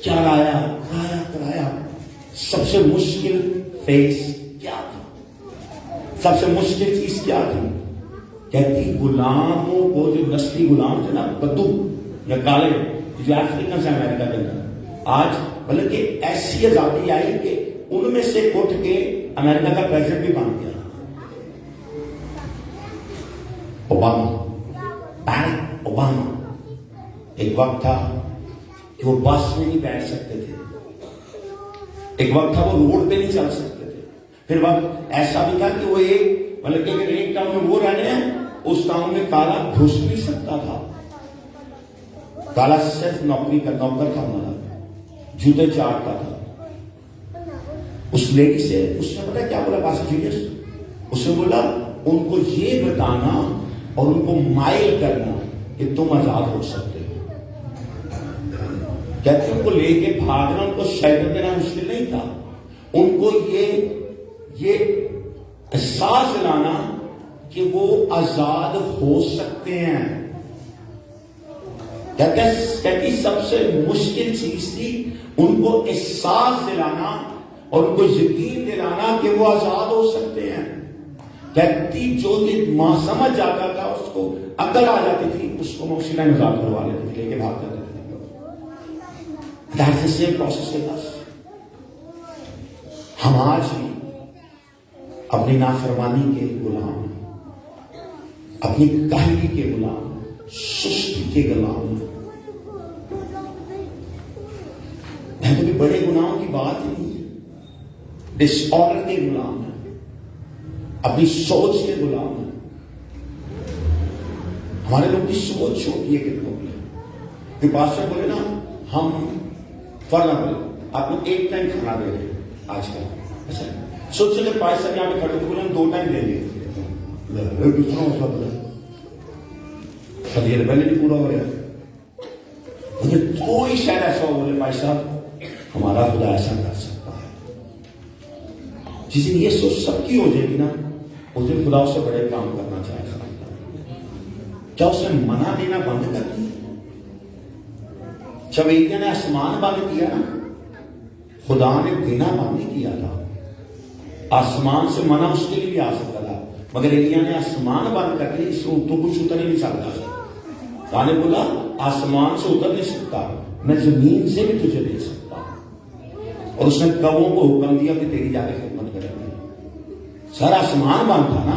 S3: کیا کرایا, سب سے مشکل فیس کیا تھا, سب سے مشکل چیز کیا تھی؟ کہتی غلاموں کو, جو نسلی غلام تھے نا, بدو یا کالے, جو افریقن سے امریکہ کے اندر, آج بلکہ ایسی آزادی آئی کہ ان میں سے اٹھ کے امریکہ کا پریزیڈنٹ بھی بن گیا, بیرک اوباما. ایک وقت تھا کہ وہ بس میں نہیں بیٹھ سکتے تھے, ایک وقت تھا وہ روڈ پہ نہیں چل سکتے تھے, پھر وقت ایسا بھی تھا کہ وہ مطلب کہ اگر ایک ٹاؤن میں وہ رہنے ہیں, اس ٹاؤن میں کالا گھس نہیں سکتا تھا. کالا صرف نوکر تھا ہمارا, جوتے چاٹتا تھا. اس لیڈی سے اس نے پتا کیا بولا پاسٹر جیلیس, اس نے بولا ان کو یہ بتانا اور ان کو مائل کرنا کہ تم آزاد ہو سکتے ہو. کہتے ان کو لے کے بھاگنا, ان کو شیلٹر دینا مشکل نہیں تھا, ان کو یہ احساس دلانا کہ وہ آزاد ہو سکتے ہیں. کہتی سب سے مشکل چیز تھی ان کو احساس دلانا اور ان کو یقین دلانا کہ وہ آزاد ہو سکتے ہیں. کہتی جو یہ ماں سمجھ جاتا تھا, اس کو عقل آ جاتی تھی, اس کو اسی ٹائم آزاد کروا لیتے تھے, لے کے بھاگ جاتے تھے. That's the same process with us. ہم آج بھی اپنی نافرمانی کے غلام ہیں, اپنی کاہلی کے غلام ہیں, سستی کے غلام ہیں. کوئی بڑے گناہوں کی بات ہی نہیں ہے, ڈس آرڈر کے غلام ہیں, اپنی سوچ کے غلام ہیں. ہمارے لوگ کی سوچ چھوٹی ہے کتنوں کی. کہ پاسٹر بولے نا ہم فرض بولے آپ کو ایک ٹائم کھانا دے رہے ہیں آج کل, ایسا سوچ کہ پاسٹر یہاں پہ کھڑے تو بولے ہم 2 ٹائم لیں گے, دوسرا مسئلہ بولے یہ پہلے نہیں پورا ہو رہا. مجھے کوئی شاید ایسا ہو بولے بھائی صاحب ہمارا خدا ایسا کر سکتا ہے. جس دن یہ سوچ سب کی ہو جائے گی نا, اس دن خدا اس سے بڑے کام کرنا چاہے گا. کیا اس نے منع دینا بند کر دی؟ جب ایلیا نے آسمان بند کیا نا, خدا نے دینا بند نہیں کیا تھا. آسمان سے منع اس کے لیے بھی آ سکتا تھا, مگر ایلیا نے آسمان بند کر دی, اس کو تو کچھ اتر ہی نہیں سکتا. خدا نے بولا آسمان سے اتر نہیں سکتا, میں زمین سے بھی تجھے دے سکتا. اور اس نے کبوں کو حکم دیا کہ تیری جا کے خدمت کرے گی. سر آسمان بند تھا نا,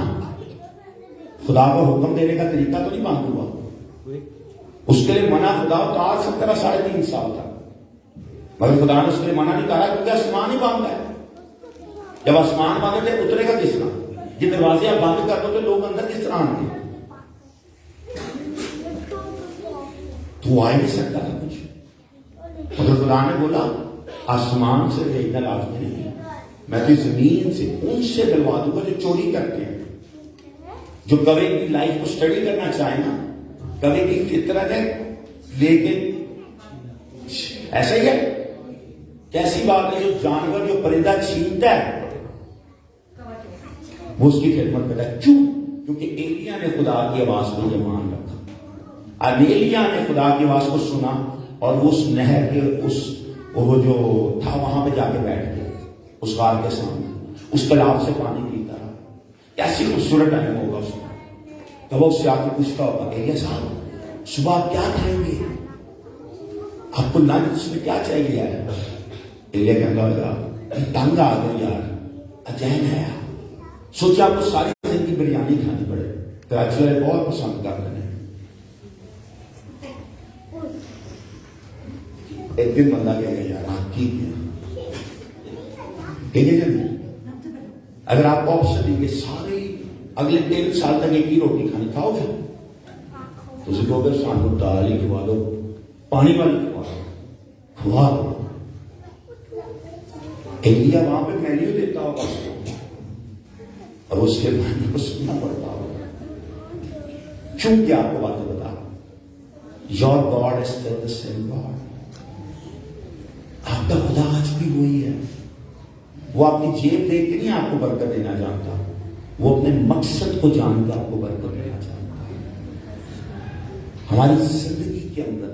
S3: خدا کو حکم دینے کا طریقہ تو نہیں بند ہوا. اس کے لیے منع خدا اتار سکتا تھا 3.5 سال تک, مگر خدا نے اس کے لیے منع نہیں کرا کیونکہ آسمان ہی بند ہے. جب آسمان بند ہے اترے گا کس طرح؟ یہ دروازے آپ بند کر دو تو لوگ اندر کس طرح آئیں گے؟ تو آ ہی نہیں سکتا تھا کچھ. مگر خدا نے بولا آسمان سے بھیجنا لازمی نہیں, میں تو زمین سے ان سے دلوا دوں گا جو چوری کرتے ہیں, جو کبھی کی لائف کو اسٹڈی کرنا چاہیں نا. کبھی کی فطرت ہے لیکن ایسا ہی ہے. کیسی بات ہے, جو جانور جو پرندہ چھینتا ہے وہ اس کی خدمت کرتا ہے. کیوں؟ کیونکہ ایلیا نے خدا کی آواز کو یہ مان رکھا. ایلیا نے خدا کی آواز کو سنا اور وہ اس نہر کے وہ جو تھا وہاں پہ جا کے بیٹھ گیا, اس غار کے سامنے, اس تالاب سے پانی پیتا رہا. کیسی خوبصورت ٹائم ہوگا اس میں. تب وہ اس سے آ کے پوچھتا ہوگا ایلیا صاحب صبح آپ کیا کھائیں گے, آپ کو لنچ میں کیا چاہیے ہے؟ ایلیا کہتا ہوگا تنگ آ گئے یار, اجین ہے یار. سوچا آپ کو ساری زندگی بریانی کھانی پڑے, کراچی والے بہت پسند کرتے ہیں. ایک دن بندہ کہہ گیا یار آپ ٹھیک ہے, اگر آپ کو آپشن دیں گے سارے اگلے 3 سال تک ایک ہی روٹی کھانی, کھاؤ گے؟ تو اسے کہو گے سانو دال ہی کھوا دو, پانی والی کھوا دو. ایلیا وہاں پہ مینیو دیتا ہوگا اس کو اور اس کے مینیو کو سننا پڑتا ہوگا. کیوں کیا آپ کو باتیں بتا, your God is still the same God. آپ کا خدا آج بھی وہی ہے. وہ اپنی جیب دیکھ کے نہیں آپ کو برکت دینا جانتا, وہ اپنے مقصد کو جان کے آپ کو برکت دینا چاہتا. ہماری زندگی کے اندر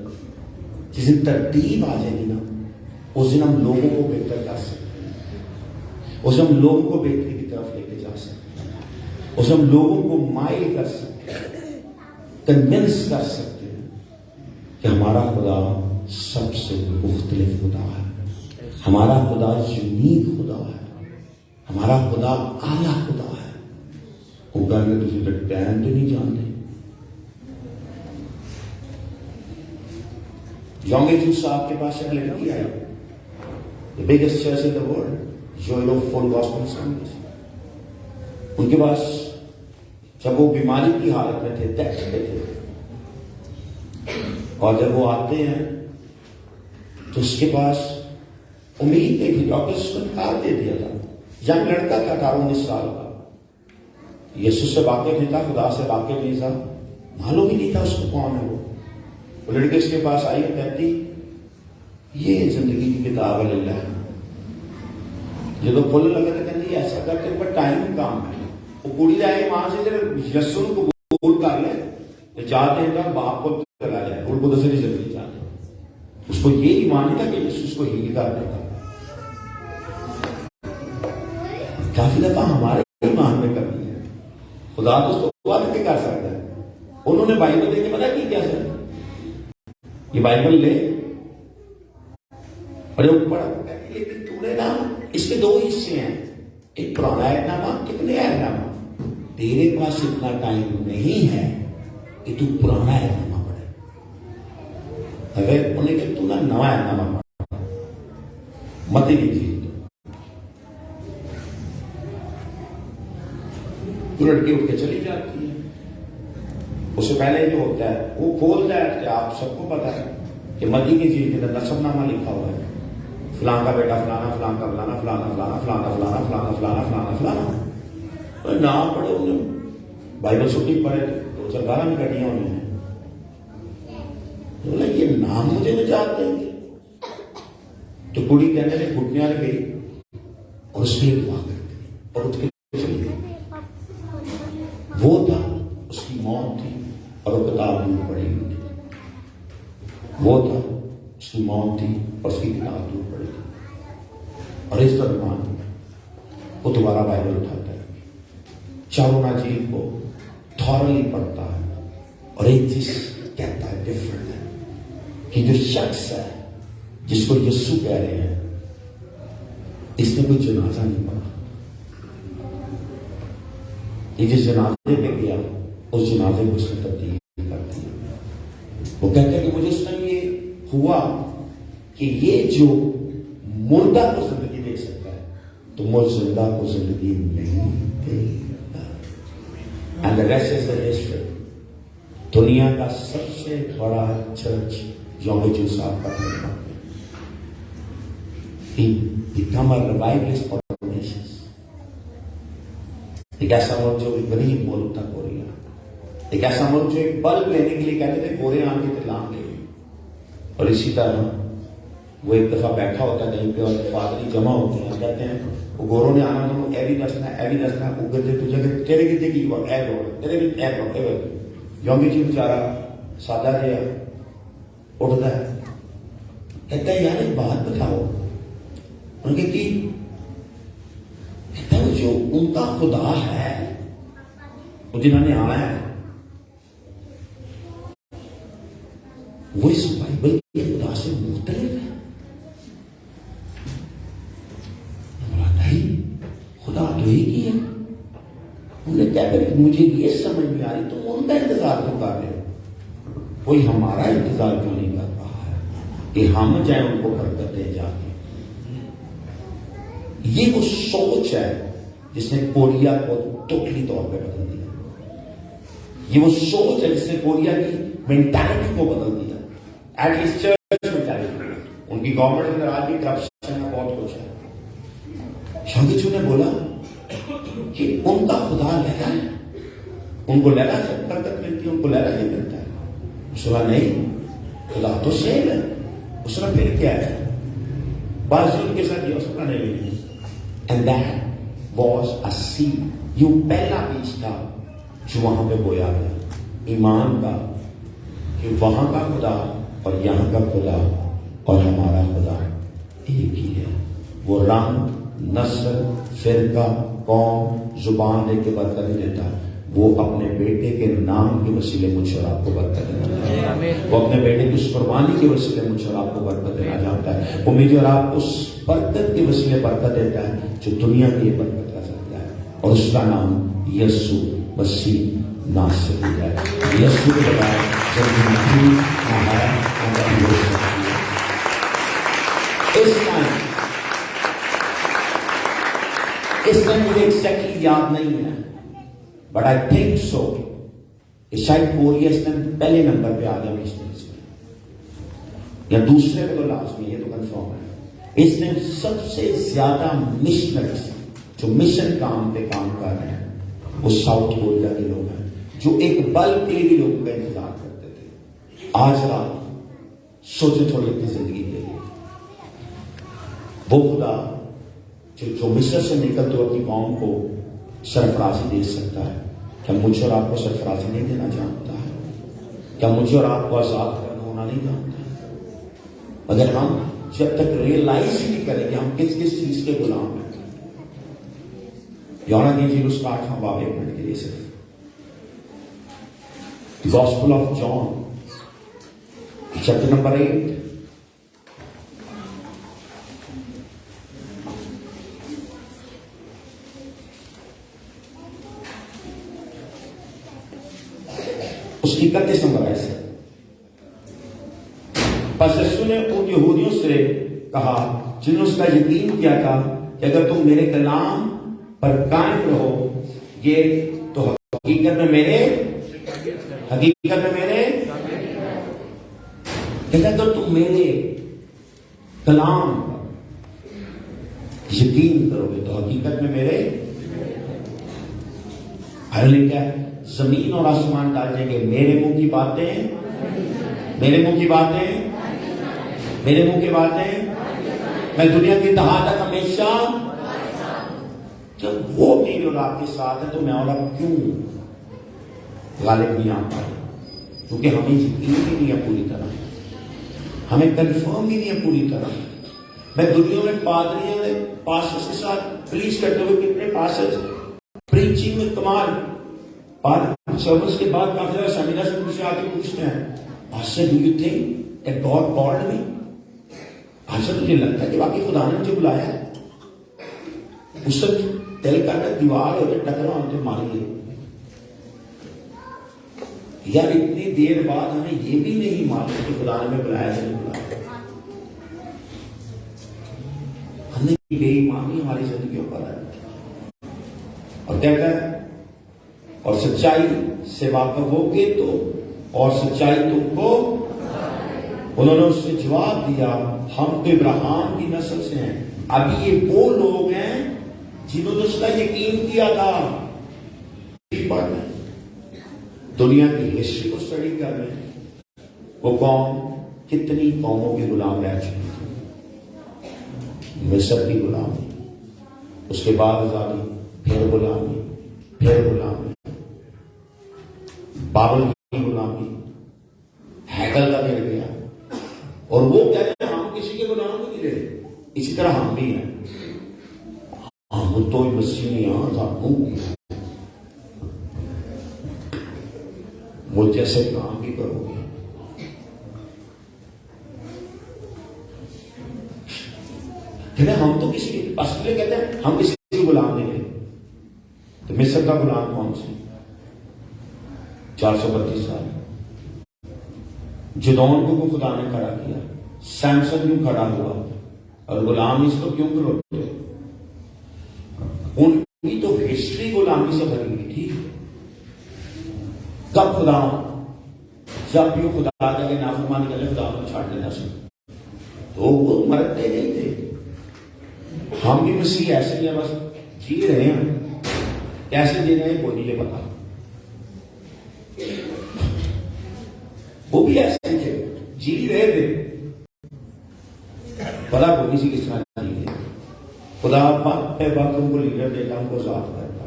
S3: جس دن ترتیب آ جائے گی نا، اس دن ہم لوگوں کو بہتر کر سکتے ہیں، اس دن ہم لوگوں کو بہتری کی طرف لے کے جا سکتے ہیں، اس دن ہم لوگوں کو مائل کر سکتے ہیں، کنونس کر سکتے ہیں کہ ہمارا خدا سب سے مختلف خدا ہے، ہمارا خدا یونیک خدا ہے، ہمارا خدا اعلیٰ خدا ہے۔ وہ گھر میں تجھے ٹائم تو نہیں جانتے۔ یونگ جو صاحب کے پاس ایک لڑکی آئی، the biggest church in the world, Joy of Full Gospel Assemblies۔ ان کے پاس جب وہ بیماری کی حالت میں تھے، ڈیتھ پہ تھے، اور جب وہ آتے ہیں تو اس کے پاس امید نہیں تھی، ڈاکٹر اس کو انکار دے دیا تھا۔ ینگ لڑکا تھا 18-19 سال کا، یسوع سے واقف نہیں تھا، خدا سے واقف نہیں تھا، معلوم ہی نہیں تھا اس کو کون ہے وہ لڑکی اس کے پاس آئی اور کہتی یہ زندگی کی کتاب ہے اللہ، جب کھولنے لگا تو کہتی ایسا کر کے اوپر ٹائم کام ہے، وہ کڑی جائے وہاں سے جب یسوع کو قبول کر لے تو چاہتے ہیں کہ باپ کو چلا جائے، ان کو دوسری زندگی چاہتے ہیں، اس کو یہ ایمان تھا کہ یسوع اس کو ہیل کر دے گا۔ کافی دفعہ ہمارے ایمان میں کمی ہے، خدا تو اس کو بات نہیں کر سکتا ہے۔ انہوں نے بائبل دے کے پتا کی کیا سر، یہ بائبل لے اور جب پڑھا لیکن تو نے نا اس کے 2 حصے ہیں، ایک پرانا عہد نامہ، ایک نیا عہد نامہ، تیرے پاس اتنا ٹائم نہیں ہے کہ تو پرانا عہد نامہ پڑھے، اگر انہیں کہ تو نا نیا عہد نامہ پڑھا مت ہی نہیں جی۔ تو لڑکی اٹھ کے چلی جاتی ہے، اس سے پہلے جو ہوتا ہے وہ کھولتا ہے کہ آپ سب کو پتا ہے کہ مدی کی جیل کے اندر نسب نامہ لکھا ہوا ہے، فلاں کا بیٹا فلانا، فلاں کا فلانا، فلانا فلانا، فلانا فلانا، فلانا فلانا، فلانا فلانا، نام پڑھے انہیں، بائبل چھٹی پڑھے 2-4 گانا میں کٹیاں انہیں، بولا یہ نام مجھے نجات دیں گے؟ تو کڑی کہنے نے گھٹنیاں گئی اور اس لیے دعا کر دی اور اٹھ کے چلی گئی۔ وہ تھا اس کی موت تھی اور وہ کتاب دور پڑی ہوئی تھی، وہ تھا اس کی موت تھی اور اس کی کتاب دور پڑی تھی، اور اس دوران وہ دوبارہ بائبل اٹھاتا ہے، چاروں اناجیل کو تھورلی پڑھتا ہے اور ایک چیز کہتا ہے ڈفرنٹ ہے کہ جو شخص ہے جس کو یسوع کہہ رہے ہیں اس نے کوئی جنازہ نہیں پڑھا، یہ جس جنازے پہ گیا اس جنازے کو اس نے تبدیل کر دیا۔ وہ کہتا ہے کہ مجھے اس میں یہ ہوا کہ یہ جو مردہ کو زندگی دے سکتا ہے تو مجھ زندہ کو زندگی نہیں دے گا۔ And the rest is the history. دنیا کا سب سے بڑا چرچ یونگ جو صاحب کا ہے، he become a revivalist for the nations۔ ایک ایسا ملک جو غریب ملک تھا کوریا، ایک ایسا ملک جو ایک بلب لینے کے لیے کہتے تھے گورے آن کے تلام لے، اور اسی طرح وہ ایک دفعہ بیٹھا ہوتا ہے کہیں پہ اور پادری جمع ہوتے ہیں، کہتے ہیں وہ گوروں نے آنا تو اے بھی دسنا وہ کہتے تجھے کہ تیرے کتنے کی وہ اے لوگ تیرے بھی اے لوگ اے یونگی جی بیچارہ سادہ جہا اٹھتا ہے، کہتا ہے یار ایک بات بتاؤ، ان کے کہ کہتا ہے جو ان کا خدا ہے وہ جنہوں نے آنا ہے وہ اس بائبل کے خدا سے مختلف ہے۔ نہیں، خدا تو ایک ہی ہے۔ انہوں نے کیا کہ مجھے یہ سمجھ نہیں آ رہی تم ان کا انتظار کیوں کر رہے ہو، کوئی ہمارا انتظار کیوں نہیں کر رہا ہے کہ ہم جائیں ان کو برکت دے جا کے۔ یہ وہ سوچ ہے جس نے کوریا کو ٹوٹلی طور پہ بدل دیا، یہ وہ سوچ ہے جس نے کوریا کی مینٹالٹی کو بدل دیا، ایٹ لیسٹ چرچ مینٹالٹی۔ ان کی گورنمنٹ کے اندر آج بھی کرپشن ہے، بہت کچھ ہے۔ شاگردوں نے بولا کہ ان کا خدا لہرا ہے، ان کو لہرا سے برکت ملتی ہے، ان کو لہرا نہیں ملتا ہے۔ اس نے نہیں، خدا تو سیم ہے۔ اس نے پھر کیا ہے بازی ان کے ساتھ یہ اس کا نہیں، and that was a sad. یہ پہلا بیج تھا جو وہاں پہ بویا گیا ایمان کا، کہ وہاں کا خدا اور یہاں کا خدا اور ہمارا خدا ایک ہی ہے. وہ رنگ، نسل، فرقہ، قوم، زبان دے کے برکت نہیں دیتا. وہ اپنے بیٹے کے نام کے وسیلے مجھ اور آپ کو برکت دینا چاہتا ہے. وہ اپنے بیٹے کی اس قربانی کے وسیلے مجھ اور آپ کو برکت دینا چاہتا ہے. وہ مجھے اور آپ اس برکت کے وسیلے برکت دیتا ہے جو دنیا کی یہ برکت کر سکتا ہے. اور اس کا نام یسوع مسیح ناصری ہے. یسوع کے بغیر زندگی ہمارا نہیں ہو سکتی. اس میں مجھے ایگزیکٹلی یاد نہیں ہے، بٹ آئی تھنک سو کہ شاید کوریا اس میں پہلے نمبر پہ آ گیا مشنریز میں، یا دوسرے پہ تو لازمی ہے، تو کنفرم ہے. اس نے سب سے زیادہ مشنریز جو مشن کام پہ کام کر رہے ہیں وہ ساؤتھ کوریا کے لوگ ہیں، جو ایک بل کے بھی لوگوں کا انتظار کرتے تھے. آج رات سوچے تھوڑی اپنی زندگی کے لیے. وہ خدا جو مصر سے نکل تو اپنی قوم کو سرفرازی دے سکتا ہے، کیا مجھ اور آپ کو سرفرازی نہیں دینا جانتا ہے؟ کیا مجھ اور آپ کو آزاد کرنا ہونا نہیں جانتا ہے؟ اگر ہم جب تک ریئلائز ہی نہیں کریں کہ ہم کس کس چیز کے غلام ہیں. یوحنا کی انجیل اس کا 8واں باب 1 منٹ کے لیے صرف. Gospel of John chapter number 8. اس کی 31 نمبر ہے. پس یسوع نے ان یہودیوں سے کہا جنہوں نے اس کا یقین کیا تھا کہ اگر تم میرے کلام پر قائم رہو یہ تو حقیقت میں میرے اگر تم میرے کلام پر یقین کرو گے تو حقیقت میں میرے کیا ہے؟ زمین اور آسمان ڈال دیں گے، میرے منہ کی باتیں میں دنیا کی انتہا تک ہمیشہ. جب وہ میرے اور آپ کے ساتھ ہے تو میں اور آپ کیوں غالب نہیں آ پائے؟ کیونکہ ہمیں یقین ہی نہیں ہے پوری طرح، ہمیں کنفرم ہی نہیں ہے پوری طرح. میں دنیا میں پادریوں پاسٹرز کے ساتھ پریچ کرتے ہوئے کتنے پاسٹرز پریچنگ میں کمال سروس کے بعد کافی زیادہ سیمینار سے مجھ سے آ کے پوچھتے ہیں pastor do you think that God called me? Pastor تجھے لگتا ہے کہ واقعی خدا نے مجھے بلایا ہے؟ اس وقت دل کا دیوار ہوتے ٹکرا ہوتے ماریے. یار اتنی دیر بعد ہمیں یہ بھی نہیں معلوم کہ خدا نے ہمیں بلایا ہے نہیں بلایا. ہم نے بے ایمانی ہماری زندگیوں پر ہے. اور کہتا ہے اور سچائی سے واقف ہوگے تو اور سچائی تم کو. انہوں نے اس سے جواب دیا ہم تو ابراہیم کی نسل سے ہیں. ابھی یہ وہ لوگ ہیں جنہوں نے اس کا یقین کیا تھا. دنیا کی ہسٹری کو اسٹڈی کر رہے ہیں. وہ قوم کتنی قوموں کے غلام رہ چکی تھی. مصر کی غلامی، اس کے بعد آزادی، پھر غلامی، پھر غلامی، بابل کی غلامی، ہیکل کا گر گیا. اور وہ کہتے ہیں ہم کسی کے غلام نہیں رہے. اسی طرح ہم بھی ہیں. ہم تو مسیح وہ جیسے کام بھی کرو گے. کہتے ہیں ہم تو کسی اصل کہتے ہیں ہم کسی کے غلام نہیں رہے. تو مصر کا غلام کون سے؟ 432 سال. جدون کو خدا نے کھڑا کیا. سیمسن کیوں کھڑا ہوا اور غلام اس کو کیوں کروتے؟ ان کی تو ہسٹری غلامی سے بھری ہوئی تھی. کب خدا جب بھی خدا آتا کہ نافرمانی کرے خدا کو چھاڑ دینا سن تو وہ مرتے نہیں تھے. ہم بھی مسیح ایسے ہی بس جی رہے ہیں. کیسے جی رہے ہیں کوئی نہیں پتا. وہ بھی ایسے تھے جی رہے تھے. بڑا کوئی کسی کس طرح جی رہے. خدا وقت پہ وقت ان کو لیڈر دیتا، ان کو ذات کرتا.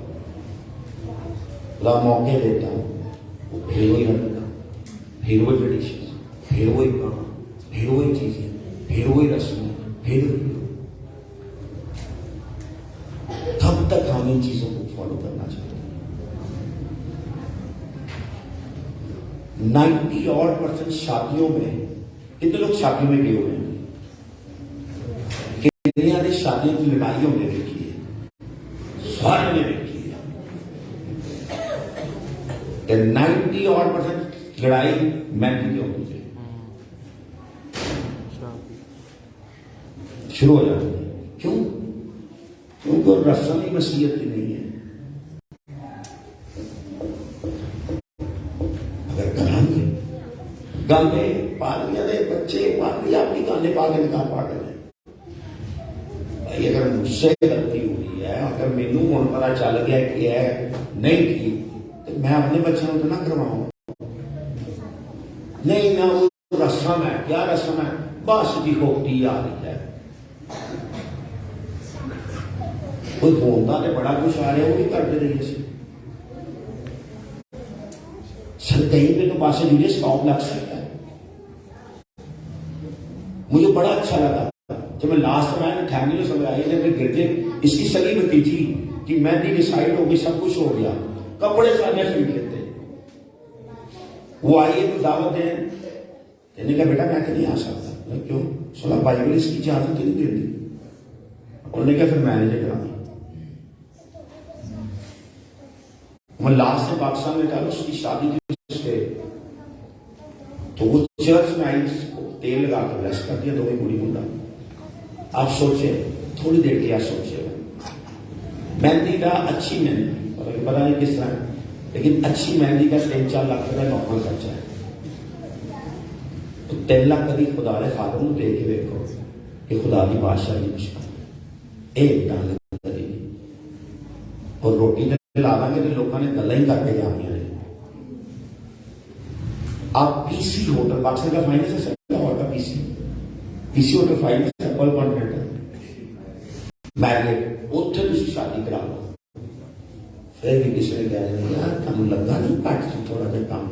S3: خدا موقع دیتا، وہ پھر وہی رکھتا، پھر وہی ٹریڈیشن، پھر وہی کام، پھر وہی چیزیں، پھر وہی رسمیں، پھر وہی۔ کب تک ہم ان چیزوں کو فالو کرنا چاہتے ہیں؟ 90% شادیوں میں، کتنے لوگ شادیوں میں گئے ہوئے ہیں؟ کتنے نے شادیوں کی لڑائیوں میں دیکھی ہے؟ سارے نے دیکھی ہے کہ 90% لڑائی مہندی کی ہوتی ہے، شروع ہو جاتی ہے۔ کیوں؟ کیونکہ رسم ہی مسیحیت کی نہیں ہے۔ اگر گانے گانے پادریاں دے بچے پادری اپنی گانے پا کے نکال پا رہے ہیں، بھائی اگر مجھ سے غلطی ہوئی ہے، اگر مینوں ہن پتا چل گیا کہ ہے نہیں کی، تو میں اپنے بچوں کو تو نہ کرواؤں۔ نہیں نہ وہ رسم ہے، کیا رسم ہے؟ بس جی ہوتی آ رہی ہے، کوئی بولتا تو بڑا کچھ آ رہا ہے، وہ بھی کرتے رہیے سی سر، کہیں پہ تو پاسے مجھے اسٹاپ لگ سکتا ہے۔ مجھے بڑا اچھا لگا جب میں لاسٹ میں فیملی کو سمجھائی جب میں گرتے اس کی سگی بھتیجی کہ مہندی ڈیسائڈ ہو گئی، سب کچھ ہو گیا، کپڑے سارے خرید لیتے، وہ آئیے تو دعوت دیں، نے کہا بیٹا میں کہ نہیں آ سکتا۔ میں کیوں؟ صلاح بائبل اس کی اجازت نہیں دیتی۔ انہوں نے کہا پھر میں نے کرا، میں لاسٹ سے پاکستان میں ڈالا، اس کی شادی تھی اس کے، تو وہ چرچ میں آئی، تیل لگا کر بلیس کر دیا، دو بڑی منڈا۔ آپ سوچیں تھوڑی دیر کیا سوچے، مہندی کا اچھی مہندی پتا نہیں کس طرح، لیکن اچھی مہندی کا 3-4 لاکھ روپئے نارمل خرچہ ہے، تو 3 لاکھ کبھی خدا رے خادم کو دے کے دیکھو کہ خدا کی بادشاہ کی مشکل ایک ڈال کری، اور روٹی لا دیں گے تو لوگوں نے گلیں ہی کر کے جانی ہے۔ آپ پی سی ہوٹل، پاکستان کا فائنس ہے ہوٹل پی سی ہوٹل فائنس ہے، پل کانٹینٹ میریٹ، اتنے تھی شادی کرا لو، پھر بھی کسی نے کہہ رہے یار تمہیں لگا نہیں کٹ سی تھوڑا جا کام،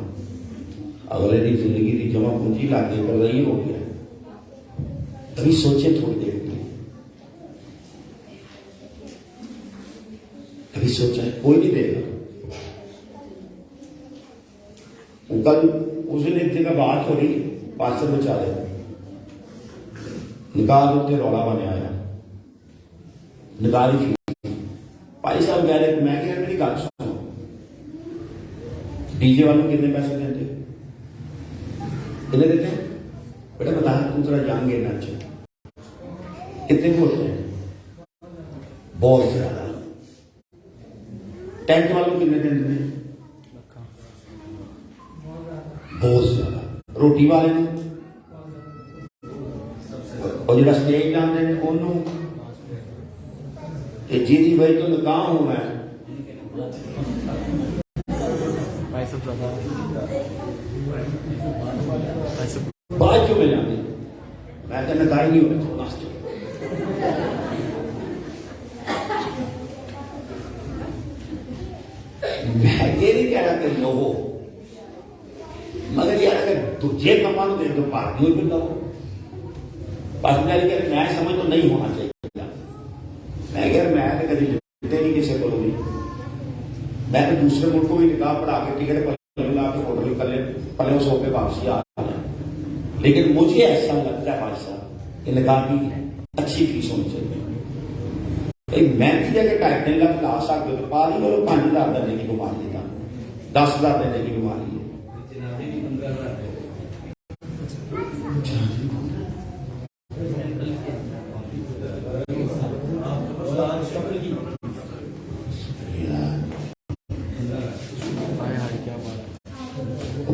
S3: اگلے دی زندگی کی جمع پونجی لا کے کر رہی ہو گیا۔ کبھی سوچے تھوڑی دیر کے لیے، کبھی سوچا ہے کوئی نہیں دے گا۔ کل اس دن ایک جگہ بات ہو رہی، پاسٹر بچا رہے نکاح ہوتے رولا بنے آیا، نکاح کی فیس بھائی صاحب کہہ رہے، میں کہہ میری گل سنو، ڈی جے والوں کتنے پیسے دیتے؟ کتنے دیتے ہیں بیٹا بتا، تم ذرا جان گے نہ کتنے ہوتے ہیں؟ بہت زیادہ۔ ٹینٹ والوں کتنے دیتے ہیں؟ بہت زیادہ۔ روٹی والے نے اور جڑا اسٹیج لاندے نے انہوں کہ جی دی بھائی تو نکاح ہونا ہے، بعد کیوں میں جانے، میں تو نکاح ہی نہیں ہونا ناستے۔ میں یہ نہیں کہہ رہا کہ لو، مگر یار اگر تجھے کمانو دے تو پارٹیوں بھی لو، بس میں سمجھ تو نہیں ہونا چاہیے۔ میں کہہ رہا میں کبھی لیتے نہیں کسی کو بھی، میں تو دوسرے ملک کو بھی نکاح پڑھا کے ٹکٹ لا کے ہوٹل پلے سو پہ واپسی آ رہا ہے، لیکن مجھے ایسا لگتا ہے بھائی صاحب کہ نکاح کی اچھی فیس ہونی چاہیے۔ میں بھی جگہ 2.5 لاکھ لا سکتے ہو تو پاری والوں 5,000 دینے کی بیماری دیتا، 10,000 دینے کی بیماری ہے۔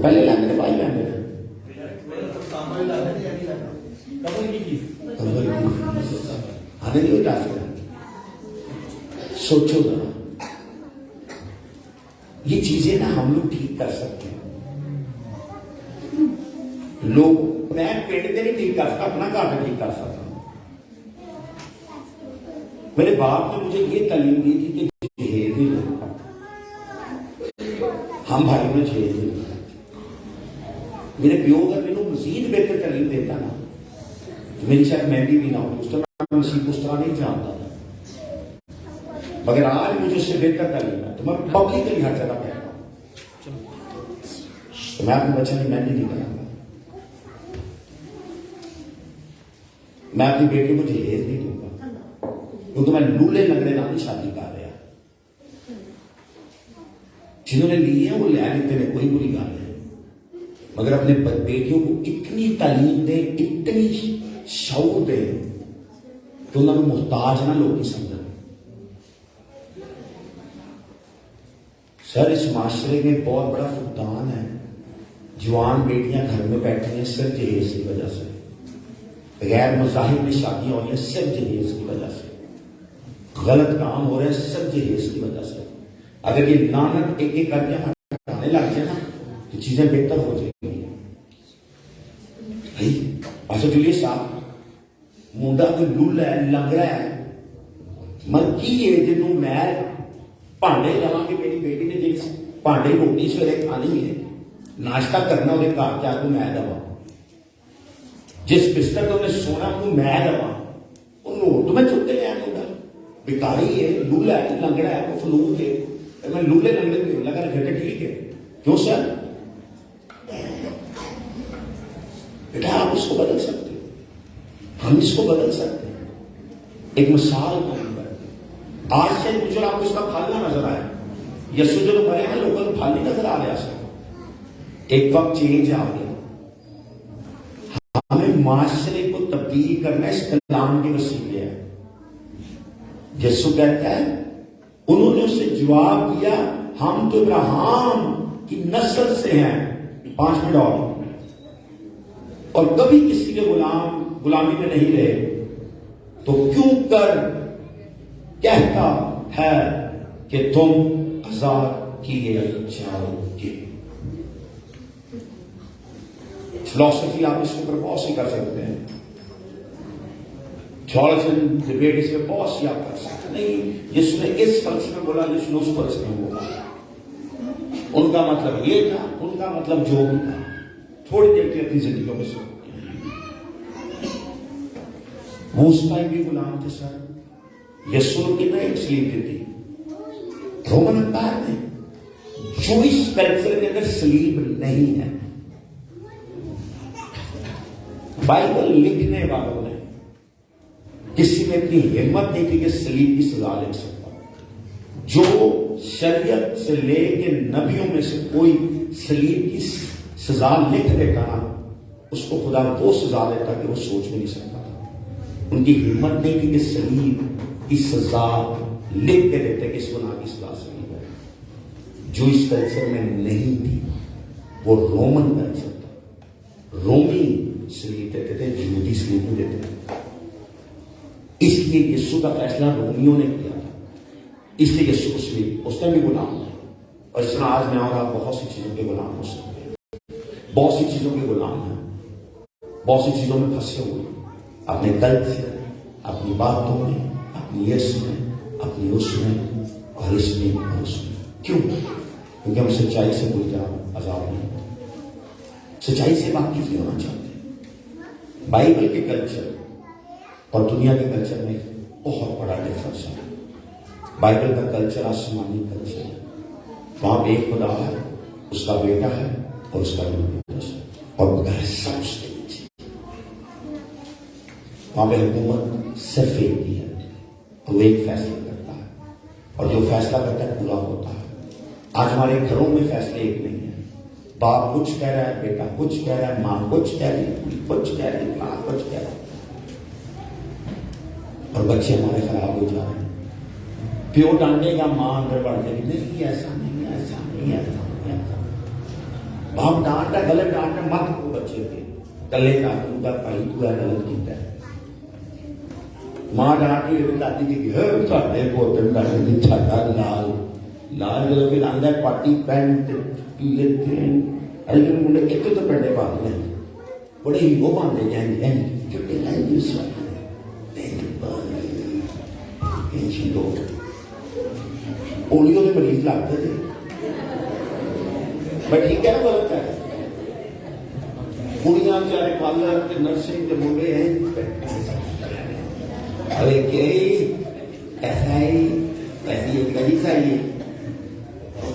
S3: پہلے لانے بھائی لانے ہمیں نہیں بتا سکتا۔ سوچو ذرا، یہ چیزیں نا ہم لوگ ٹھیک کر سکتے ہیں۔ لوگ میں پیٹ سے نہیں ٹھیک کر سکتا، اپنا گھر میں ٹھیک کر سکتا ہوں۔ میرے باپ نے مجھے یہ تعلیم دی تھی کہ جہیز نہیں لگتا، ہم بھائی میں جہیز نہیں لگتا۔ میرے پیو اگر مینوں مزید بہتر تعلیم دیتا نا تو میری شاید مہندی بھی نہ ہوتی. اس طرح میں مسیح کو اس طرح نہیں جانتا تھا. مگر آج مجھے اس سے بہتر تعلیم ہے تو میں پبلکلی ہر جگہ کہتا ہوں تو میں اپنے بچے کی مہندی نہیں کراؤں گا, میں اپنی بیٹی کو جہیز نہیں دوں گا, کیونکہ میں لولے لنگڑے نام کی شادی کر رہا. جنہوں نے لی ہے وہ لے لیتے ہیں, کوئی بری بات نہیں, مگر اپنے بیٹیوں کو اتنی تعلیم دیں, اتنی شعور دیں کہ انہوں نے محتاج نہ لوگ نہیں سمجھیں. سر اس معاشرے میں بہت بڑا فقدان ہے. جوان بیٹیاں گھر میں بیٹھی ہیں صرف جہیز کی وجہ سے, غیر مذاہب میں شادیاں ہو رہی ہیں صرف جہیز کی وجہ سے, غلط کام ہو رہے ہیں صرف جہیز کی وجہ سے. اگر یہ لعنت ایک ایک کر کے ہٹانے لگ جائے نا تو چیزیں بہتر ہو جائیں گی. پاسٹر جولیس صاحب منڈا کوئی لولا ہے, لنگڑا ہے, من کی ہے جنوں میں بھانڈے لواں کہ میری بیٹی نے جس بھانڈے روٹی سویرے کھانی ہے, ناشتہ کرنا وہ گھر جا کے میں دوا, جس بستر تو انہیں سونا وہ میں دوا, انہوں تو میں چکتے لے آنے گا. بیکاری ہے, لولا ہے, لنگڑا ہے, وہ فلوٹ ہے, میں لولے لنگڑے پہ لگا رکھے ٹھیک ہے. کیوں سر بیٹا آپ اس کو بدل سکتے ہیں, ہم اس کو بدل سکتے ہیں. ایک مثال قائم کرتے ہیں. آج سے مجھے آپ کو اس کا پھل نہ نظر آیا, یسو جو مرے ہیں لوگوں کو پھل نہیں نظر آ رہا سر. ایک وقت چینج آ گیا, ہمیں معاشرے کو تبدیل کرنا اس کلام کے وسیلے ہے. یسو کہتا ہے, انہوں نے اسے جواب دیا ہم تو ابراہیم کی نسل سے ہیں, 5 منٹ اور کبھی کسی کے غلامی میں نہیں رہے, تو کیوں کر کہتا ہے کہ تم آزاد کیے جاؤ گے. فلسفی آپ اس کے اوپر بہت سی کر سکتے ہیں, تھیولوجن ڈبیٹ اس میں بہت سی آپ کر سکتے ہیں. نہیں, جس نے اس فرض میں بولا, جس نے اس فرض میں بولا, ان کا مطلب یہ تھا, ان کا مطلب جو بھی تھا, تھوڑی دیر کی اپنی زندگیوں میں سو. وہ اس ٹائم بھی غلام تھے سر. یسوع نے کتنا سلیپ دیتی رومن امپائر میں, جوئش کلچر کے اندر سلیپ نہیں ہے. بائبل لکھنے والوں نے کسی میں اتنی ہمت نہیں تھی کہ سلیب کی سزا لکھ سکتا. جو شریعت سے لے کے نبیوں میں سے کوئی سلیب کی سزا لکھ دیتا نا, اس کو خدا وہ سزا دیتا کہ وہ سوچ بھی نہیں سکتا تھا. ان کی ہمت نہیں تھی کہ سلیب کی سزا لکھ کے دیتے کہ اس گناہ کی سزا سلیب ہے. جو اس کلچر میں نہیں تھی وہ رومن کلچر تھا. رومی سلیب دیتے تھے, یہودی سلیب نہیں دیتے تھے. اس لیے یسوع کا فیصلہ رومیوں نے کیا تھا, اس لیے یسوع اس لیے اس نے بھی غلام تھا. اور اس طرح آج میں اور آپ بہت سی چیزوں کے غلام ہو سکتے ہیں, بہت سی چیزوں کے غلام ہیں, بہت سی چیزوں میں پھنسے ہوئے, اپنے کلچر, اپنی باتوں میں, اپنی یس میں, اپنی اس میں, اور اس میں اور اس میں. کیوں؟ کیونکہ ہم سچائی سے بولتے ہیں, آزاد نہیں, سچائی سے واقف نہیں ہونا چاہتے. بائبل کے کلچر اور دنیا کے کلچر میں بہت بڑا ڈفرنس ہے. بائبل کا کلچر آسمانی کلچر ہے, وہاں پہ ایک خدا ہے, اس کا بیٹا ہے اور اس کا بیٹا ہے, اور بغیر سب اس کے نیچے. وہاں پہ حکومت صرف ایک ہی ہے, تو وہ ایک فیصلہ کرتا ہے, اور جو فیصلہ کرتا ہے پورا ہوتا ہے. آج ہمارے گھروں میں فیصلے ایک نہیں ہے. باپ کچھ کہہ رہا ہے, بیٹا کچھ کہہ رہا ہے, ماں کچھ کہہ رہی ہے, کچھ کہہ رہی ہے, ماں کچھ کہہ رہا ہے, اور بچے ہمارے خراب ہو جا رہے ہیں. پیو ڈانٹے گا, ماں اندر بڑھ جائے گی, نہیں ایسا نہیں, ایسا نہیں, ایسا نہیں, ایسا. باپ ڈانٹا, غلط ڈانٹا مت کو بچے کے کلے کا تو بھائی تو ہے غلط کیتا ہے. ماں ڈانٹی دادی جی تھوڑے پوتر ڈانٹے جی چھاٹا لال لال جب پھر آدھا پاٹی پینٹ پیلے اجل منڈے ایک تو پینٹے پا لیں بڑے ہی وہ باندھے جائیں چھوٹے لائن پولیو کے مریض لگتے تھے. میں ٹھیک ہے نا غلط ہے؟ ਕੁੜੀਆਂ ਚਾਰੇ ਪਾਰਲਰ ਤੇ ਨਰਸਿੰਗ ਦੇ ਮੁੰਡੇ ਹੈ ਅਰੇ ਕੀ ਐਸਾ ਹੀ ਐਸੀ ਕਦੀ ਸਾਈ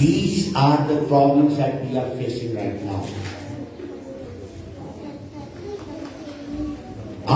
S3: These are the problems that we are facing right now.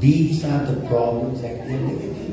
S3: These are the problems that we are living in,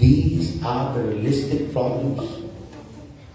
S3: These are the realistic problems.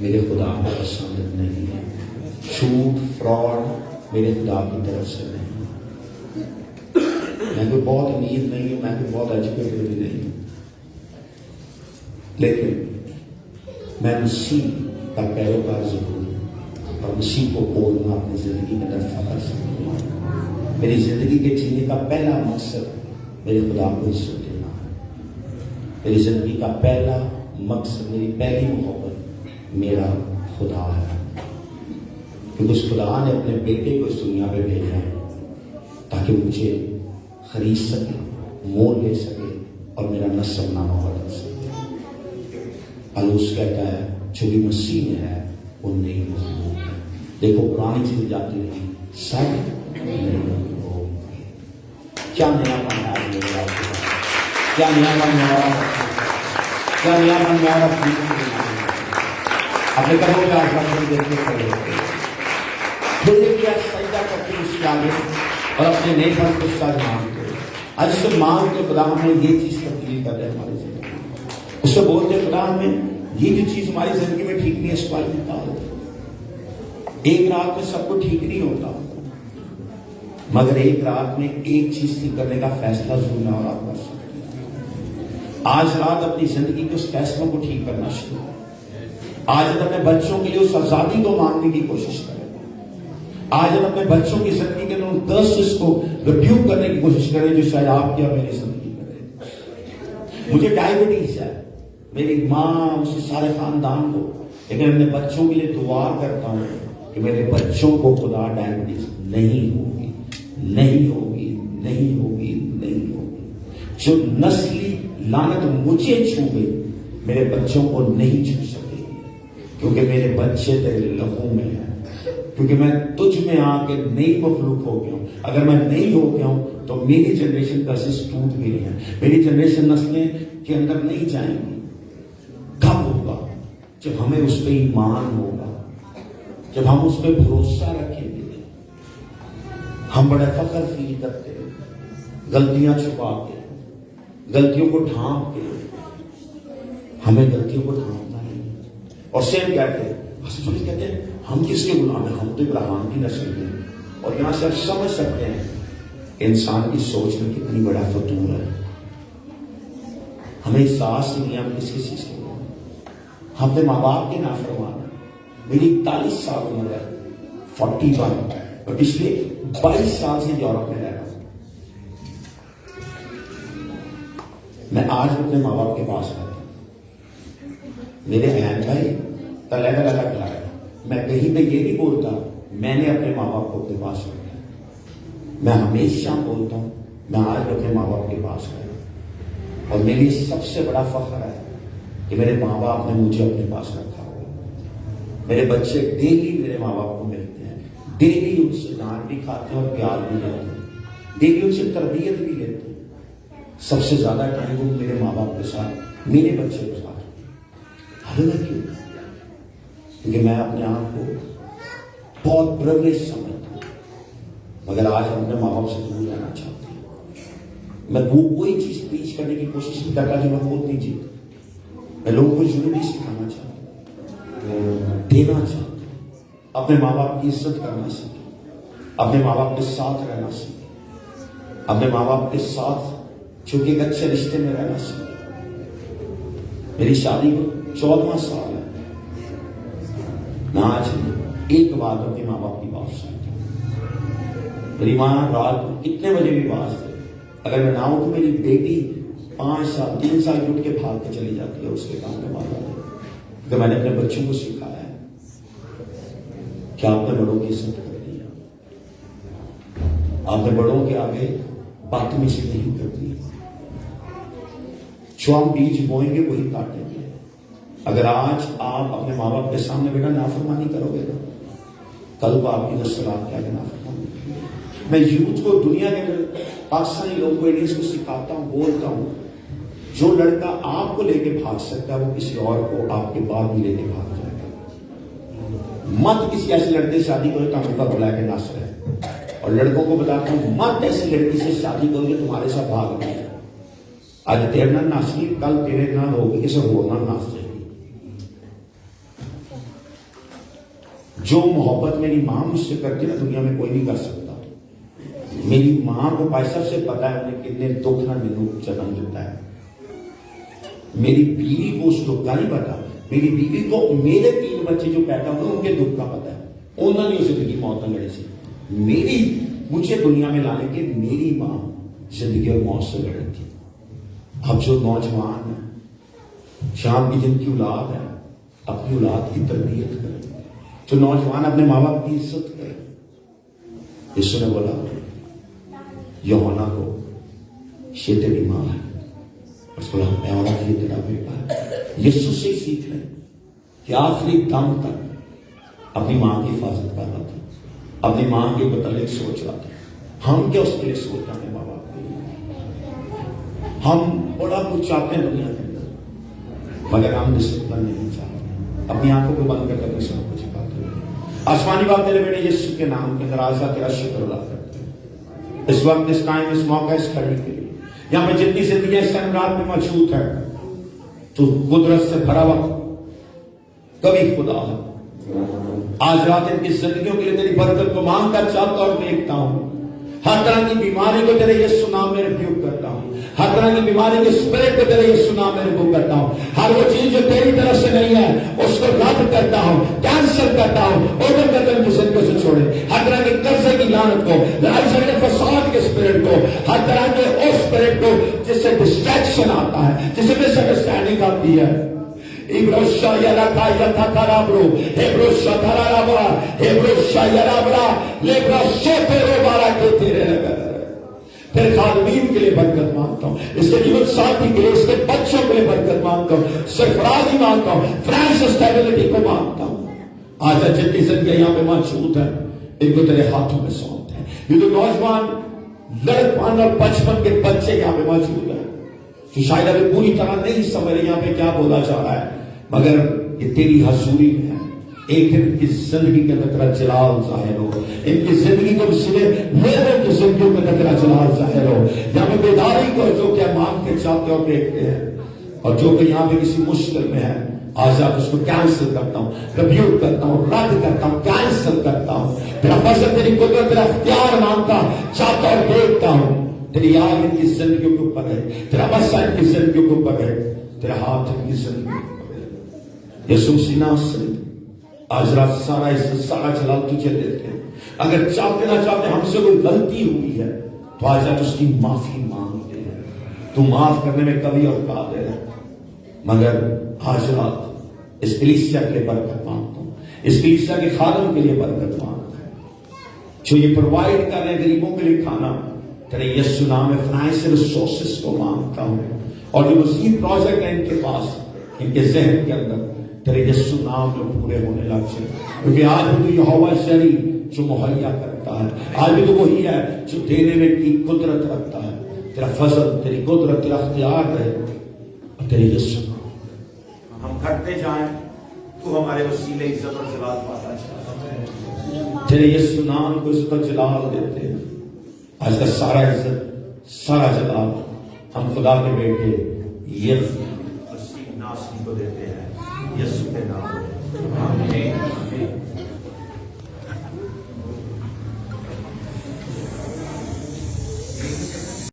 S3: میرے خدا کو پسند نہیں ہے. جھوٹ فراڈ میرے خدا کی طرف سے نہیں. میں کوئی بہت امیر نہیں ہوں, میں کوئی بہت ایجوکیٹڈ بھی نہیں ہوں, لیکن میں مسیح کا پیروکار ضرور ہوں اور مسیح کو بولنا اپنی زندگی میں اندر فخر سمجھوں. میری زندگی کے جینے کا پہلا مقصد میرے خدا کو عزت دینا ہے. میری زندگی کا پہلا مقصد, میری پہلی محبت میرا خدا ہے, کیونکہ اس خدا نے اپنے بیٹے کو اس دنیا پہ بھیجا ہے تاکہ مجھے خرید سکے, مول لے سکے اور میرا نسل نامہ بدل سکے. پالوس کہتا ہے جو بھی مسیح میں ہے وہ نئی مخلوق ہے. دیکھو پرانی چیز جاتی رہی, سب نئی مخلوق ہو گئی. کیا نیا بنایا میرے آپ کے پاس, کیا نیا بنایا, کیا نیا بنایا اپنے کروں گا دیکھنے پڑے تھوڑے کیا سجدہ کرتے اس کے آگے اور اپنے نئے پن کو ساتھ مانگتے. آج سے مانگ کے خدا ہمیں یہ چیز تبدیل کر رہے ہماری زندگی میں. اس سے بولتے خدا ہمیں یہ جو چیز ہماری زندگی میں ٹھیک نہیں ہے اس کو آج نکال دے. ایک رات میں سب کو ٹھیک نہیں ہوتا, مگر ایک رات میں ایک چیز ٹھیک کرنے کا فیصلہ ضرور نہ اور آپ کر سکتے ہیں. آج رات اپنی زندگی کے اس فیصلوں کو ٹھیک کرنا شروع. آج اپنے بچوں کے لیے اس آزادی کو مانگنے کی کوشش کریں. آج ہم اپنے بچوں کی زندگی کے اندر دس کو ریبیوک کرنے کی کوشش کریں جو شاید آپ کی اور میری زندگی کرے. مجھے ڈائبٹیز ہے, میری ماں اسے سارے خاندان کو, لیکن اپنے بچوں کے لیے دعا کرتا ہوں کہ میرے بچوں کو خدا ڈائبٹیز نہیں ہوگی, نہیں ہوگی, نہیں ہوگی, نہیں ہوگی. جو نسلی لعنت مجھے چھو گئی میرے بچوں کو نہیں چھو سکے گی, کیونکہ میرے بچے تیرے لہو میں ہیں, کیونکہ میں تجھ میں آ کے نئی مخلوق ہو گیا ہوں. اگر میں نہیں ہو گیا ہوں تو میری جنریشن کا سس ٹوٹ گئی ہے. میری جنریشن نسلیں کے اندر نہیں جائیں گی. کب ہوگا؟ جب ہمیں اس پہ ایمان ہوگا, جب ہم اس پہ بھروسہ رکھیں گے. ہم بڑے فخر فیل کرتے ہیں غلطیاں چھپا کے, غلطیوں کو ڈھانپ کے. ہمیں غلطیوں کو ڈھانپنا نہیں. اور سیم کہتے ہیں کہتے ہیں ہم کس کے غلام ہیں, ہم تو ابراہیم کی نسل ہیں. اور یہاں سے آپ سمجھ سکتے ہیں انسان کی سوچ میں کتنی بڑا فتور ہے. ہمیں احساس نہیں ہے ہم کس کسی چیز کے غلام ہیں. ہم اپنے ماں باپ کے نافرمان ہیں. میری 41 سال عمر ہے, 41, اور پچھلے 22 سال سے یورپ میں رہ رہا ہوں. میں آج اپنے ماں باپ کے پاس رہتا ہوں. میرے بہن بھائی الگ الگ کھلا ہے. میں کہیں پہ یہ نہیں بولتا میں نے اپنے ماں باپ کو اپنے پاس رکھا. میں ہمیشہ بولتا ہوں میں آج اپنے ماں باپ کے پاس گیا, اور میری سب سے بڑا فخر ہے کہ میرے ماں باپ نے مجھے اپنے پاس رکھا ہوا. میرے بچے ڈیلی میرے ماں باپ کو ملتے ہیں, ڈیلی ان سے ڈانٹ بھی کھاتے ہیں اور پیار بھی لیتے ہیں, ڈیلی ان سے تربیت بھی لیتے ہیں. سب سے زیادہ ٹائم وہ میرے ماں باپ کے ساتھ, میرے بچے کے ساتھ. حالانکہ کیوں؟ کیونکہ میں اپنے آپ کو بہت پرولیج سمجھتا ہوں, مگر آج ہم اپنے ماں باپ سے دور رہنا چاہتے ہیں. میں وہ کوئی چیز پیچ کرنے کی کوشش نہیں کرتا جو میں خود نہیں جیتا. میں لوگوں کو ضروری سکھانا چاہتا ہوں, دینا چاہتا ہوں. اپنے ماں باپ کی عزت کرنا سیکھیں, اپنے ماں باپ کے ساتھ رہنا سیکھیں, اپنے ماں باپ کے ساتھ چونکہ ایک اچھے رشتے میں رہنا سیکھیں. میری شادی کو 14واں سال ہے. میں آج ایک بات اپنے ماں باپ کی بات سنتا ہوں. میری ماں رات کو کتنے بجے بھی باز دے, اگر میں نہ ہوں تو میری بیٹی 5 سال 3 سال اٹھ کے بھاگ کے چلی جاتی ہے اس کے کام میں باز آ. کیونکہ میں نے اپنے بچوں کو سکھایا ہے کہ آپ نے بڑوں کی عزت کرنی ہے, آپ نے بڑوں کے آگے بدتمیزی نہیں کرنی. جو ہم بیج بوئیں گے وہی کاٹیں گے. اگر آج آپ اپنے ماں باپ کے سامنے بیٹا نافرمانی کرو گے تو کل کو آپ کی نسل آپ کے آگے نافرمانی کرے گی. میں یوتھ کو دنیا کے اندر پاکستانی لوگوں کو انڈینس کو سکھاتا ہوں, بولتا ہوں جو لڑکا آپ کو لے کے بھاگ سکتا ہے وہ کسی اور کو آپ کے بعد بھی لے کے بھاگ جائے گا. مت کسی ایسے لڑکے سے شادی کرو تو ہم بلا کے ناچ رہے. اور لڑکوں کو بتاتا ہوں مت ایسی لڑکی سے شادی کرو جو تمہارے ساتھ بھاگ رہی ہے. آج تیرنا ناچی کل تیرے نہ ہوگی کسی اور نہ ناچ جائے گی. جو محبت میری ماں مجھ سے کرتی ہے دنیا میں کوئی نہیں کر سکتا. میری ماں کو پیسہ سے پتا ہے انہیں کتنے دکھ نہ ملوں جنم دیتا ہے. میری بیوی کو اس دکھ کا نہیں پتا. میری بیوی کو میرے 3 بچے جو پیدا ہوئے ان کے دکھ کا پتا ہے. انہوں نے زندگی موت نہ لڑی سی. مجھے دنیا میں لانے کے میری ماں زندگی اور موت سے لڑی تھی. اب جو نوجوان ہے شام کی جن کی اولاد ہے اپنی اولاد کی تربیت کرے. جو نوجوان اپنے ماں باپ کی عزت کرے. یسوع نے بولا یوحنا کو یہ تیری ماں ہے. اس کو یہ تیرا بیٹا ہے. یسوع سے سیکھ لیں کہ آخری دم تک اپنی ماں کی حفاظت کر رہا تھا, اپنی ماں کے متعلق سوچ رہا تھا. ہم کیا اس کے لیے سوچ رہے ہیں ماں باپ کے لیے؟ ہم بڑا کچھ چاہتے ہیں دنیا کے اندر مگر ہم ڈسپلن نہیں چاہتے. اپنی آنکھوں کو بند کر کے سب کچھ پاتے ہیں. آسمانی باپ تیرے بیٹے یسوع کے نام کے اندر آج تیرا شکر ادا کرتے ہیں. اس وقت اس ٹائم اس موقع اس کھڑی کے لیے یہاں پہ جتنی زندگیاں اس ٹائم رات میں موجود ہے تو قدرت سے بھرا وقت کبھی خدا ہے. آج رات ان کی زندگیوں کے لیے تیری برکت کو مانگ کر چاہتا اور دیکھتا ہوں. ہر طرح کی بیماری کو تیرے یسوع نام میں ریبیوک کرتا ہوں. ہر طرح کی بیماری کے اسپرٹ کو تیرے یسوع نام میں ریبیوک کرتا ہوں. ہر وہ چیز جو تیری طرف سے نہیں ہے اس کو رد کرتا ہوں, کینسل کرتا ہوں. اوپن کر کے زندگیوں سے چھوڑے. ہر طرح کے قرضے کی لعنت کو, لڑائی جھگڑے فساد کے اسپرٹ کو, ہر طرح کے اس اسپرٹ کو جس سے ڈسٹریکشن آتا ہے, جس سے مس انڈرسٹینڈنگ آتی ہے. Ibrosha yalaka yatakarabro, Ebrosha tararaba, Ebrosha yalabra, Lebra sotero barakete lega. پھر خادمین کے لیے برکت مانگتا ہوں, اس کے جیون ساتھی کے لیے, اس کے بچوں کے لیے برکت مانگتا ہوں, سرفرازی مانگتا ہوں, فائنینشل اسٹیبلٹی کو مانگتا ہوں. آج جتنی زندگیاں یہاں پہ موجود ہیں ان کو تیرے ہاتھوں میں سونپتے ہیں. یہ تو نوجوان لڑکپن اور بچپن کے بچے یہاں پہ موجود ہیں تو شاید ابھی پوری طرح نہیں سمجھ رہے یہاں پہ کیا بولا جا رہا ہے, مگر یہ تیری حضوری میں ہے. ایک ان کی زندگی کے اندر تیرا جلال ظاہر ہو. ان کی زندگی کو سنے لوگوں کی زندگیوں کے اندر تیرا جلال ظاہر ہو. یہاں پہ بیداری کو جو کہ مانگ کے چاہتے اور دیکھتے ہیں, اور جو کہ یہاں پہ کسی مشکل میں ہے آج آپ اس کو کینسل کرتا ہوں, ریبیوک کرتا ہوں, رد کرتا ہوں, کینسل کرتا ہوں. تیرا فضل, تیری قدرت, تیرا اختیار مانگتا چاہتا اور دیکھتا ہوں. تیری آگ ان کی زندگیوں کے اوپر ہے, تیرا مسا ان کی زندگیوں کے اوپر ہے, تیرا ہاتھ ان کی زندگیوں کے اوپر ہے. یسوع مسیح نام سے آج رات سارا عزت, سارا جلال تجھے دیتے ہیں. اگر چاہتے نہ چاہتے ہم سے کوئی غلطی ہوئی ہے تو آج رات اس کی معافی مانگتے ہیں. تو معاف کرنے میں کبھی اور قادر ہے. مگر آج رات اس کلیسیا کے لیے برکت مانگتا ہوں, اس کلیسیا کے خادم کے لیے برکت مانگتا ہوں جو یہ پرووائڈ کر رہے ہیں غریبوں کے لیے کھانا. تیرے یسوع نام میں فائنینشل ریسورسز کو مانگتا ہوں, اور جو مزید پروجیکٹ ہے ان کے پاس, ان کے ذہن کے اندر, تیرے یسوع نام میں پورے ہونے لگ جائے. کیونکہ آج بھی تو یہوہ شری جو مہیا کرتا ہے, آج بھی تو وہی ہے جو دینے میں کی قدرت رکھتا ہے. تیرا فضل, تیری قدرت, تیرا اختیار ہے, اور تیرے یسوع نام ہم کرتے جائیں تو ہمارے وسیلے عزت اور جلال پاتا جائے. تیرے یسوع نام کو عزت اور جلال دیتے ہیں. آج کا سارا عزت, سارا جلال ہم خدا کے بیٹے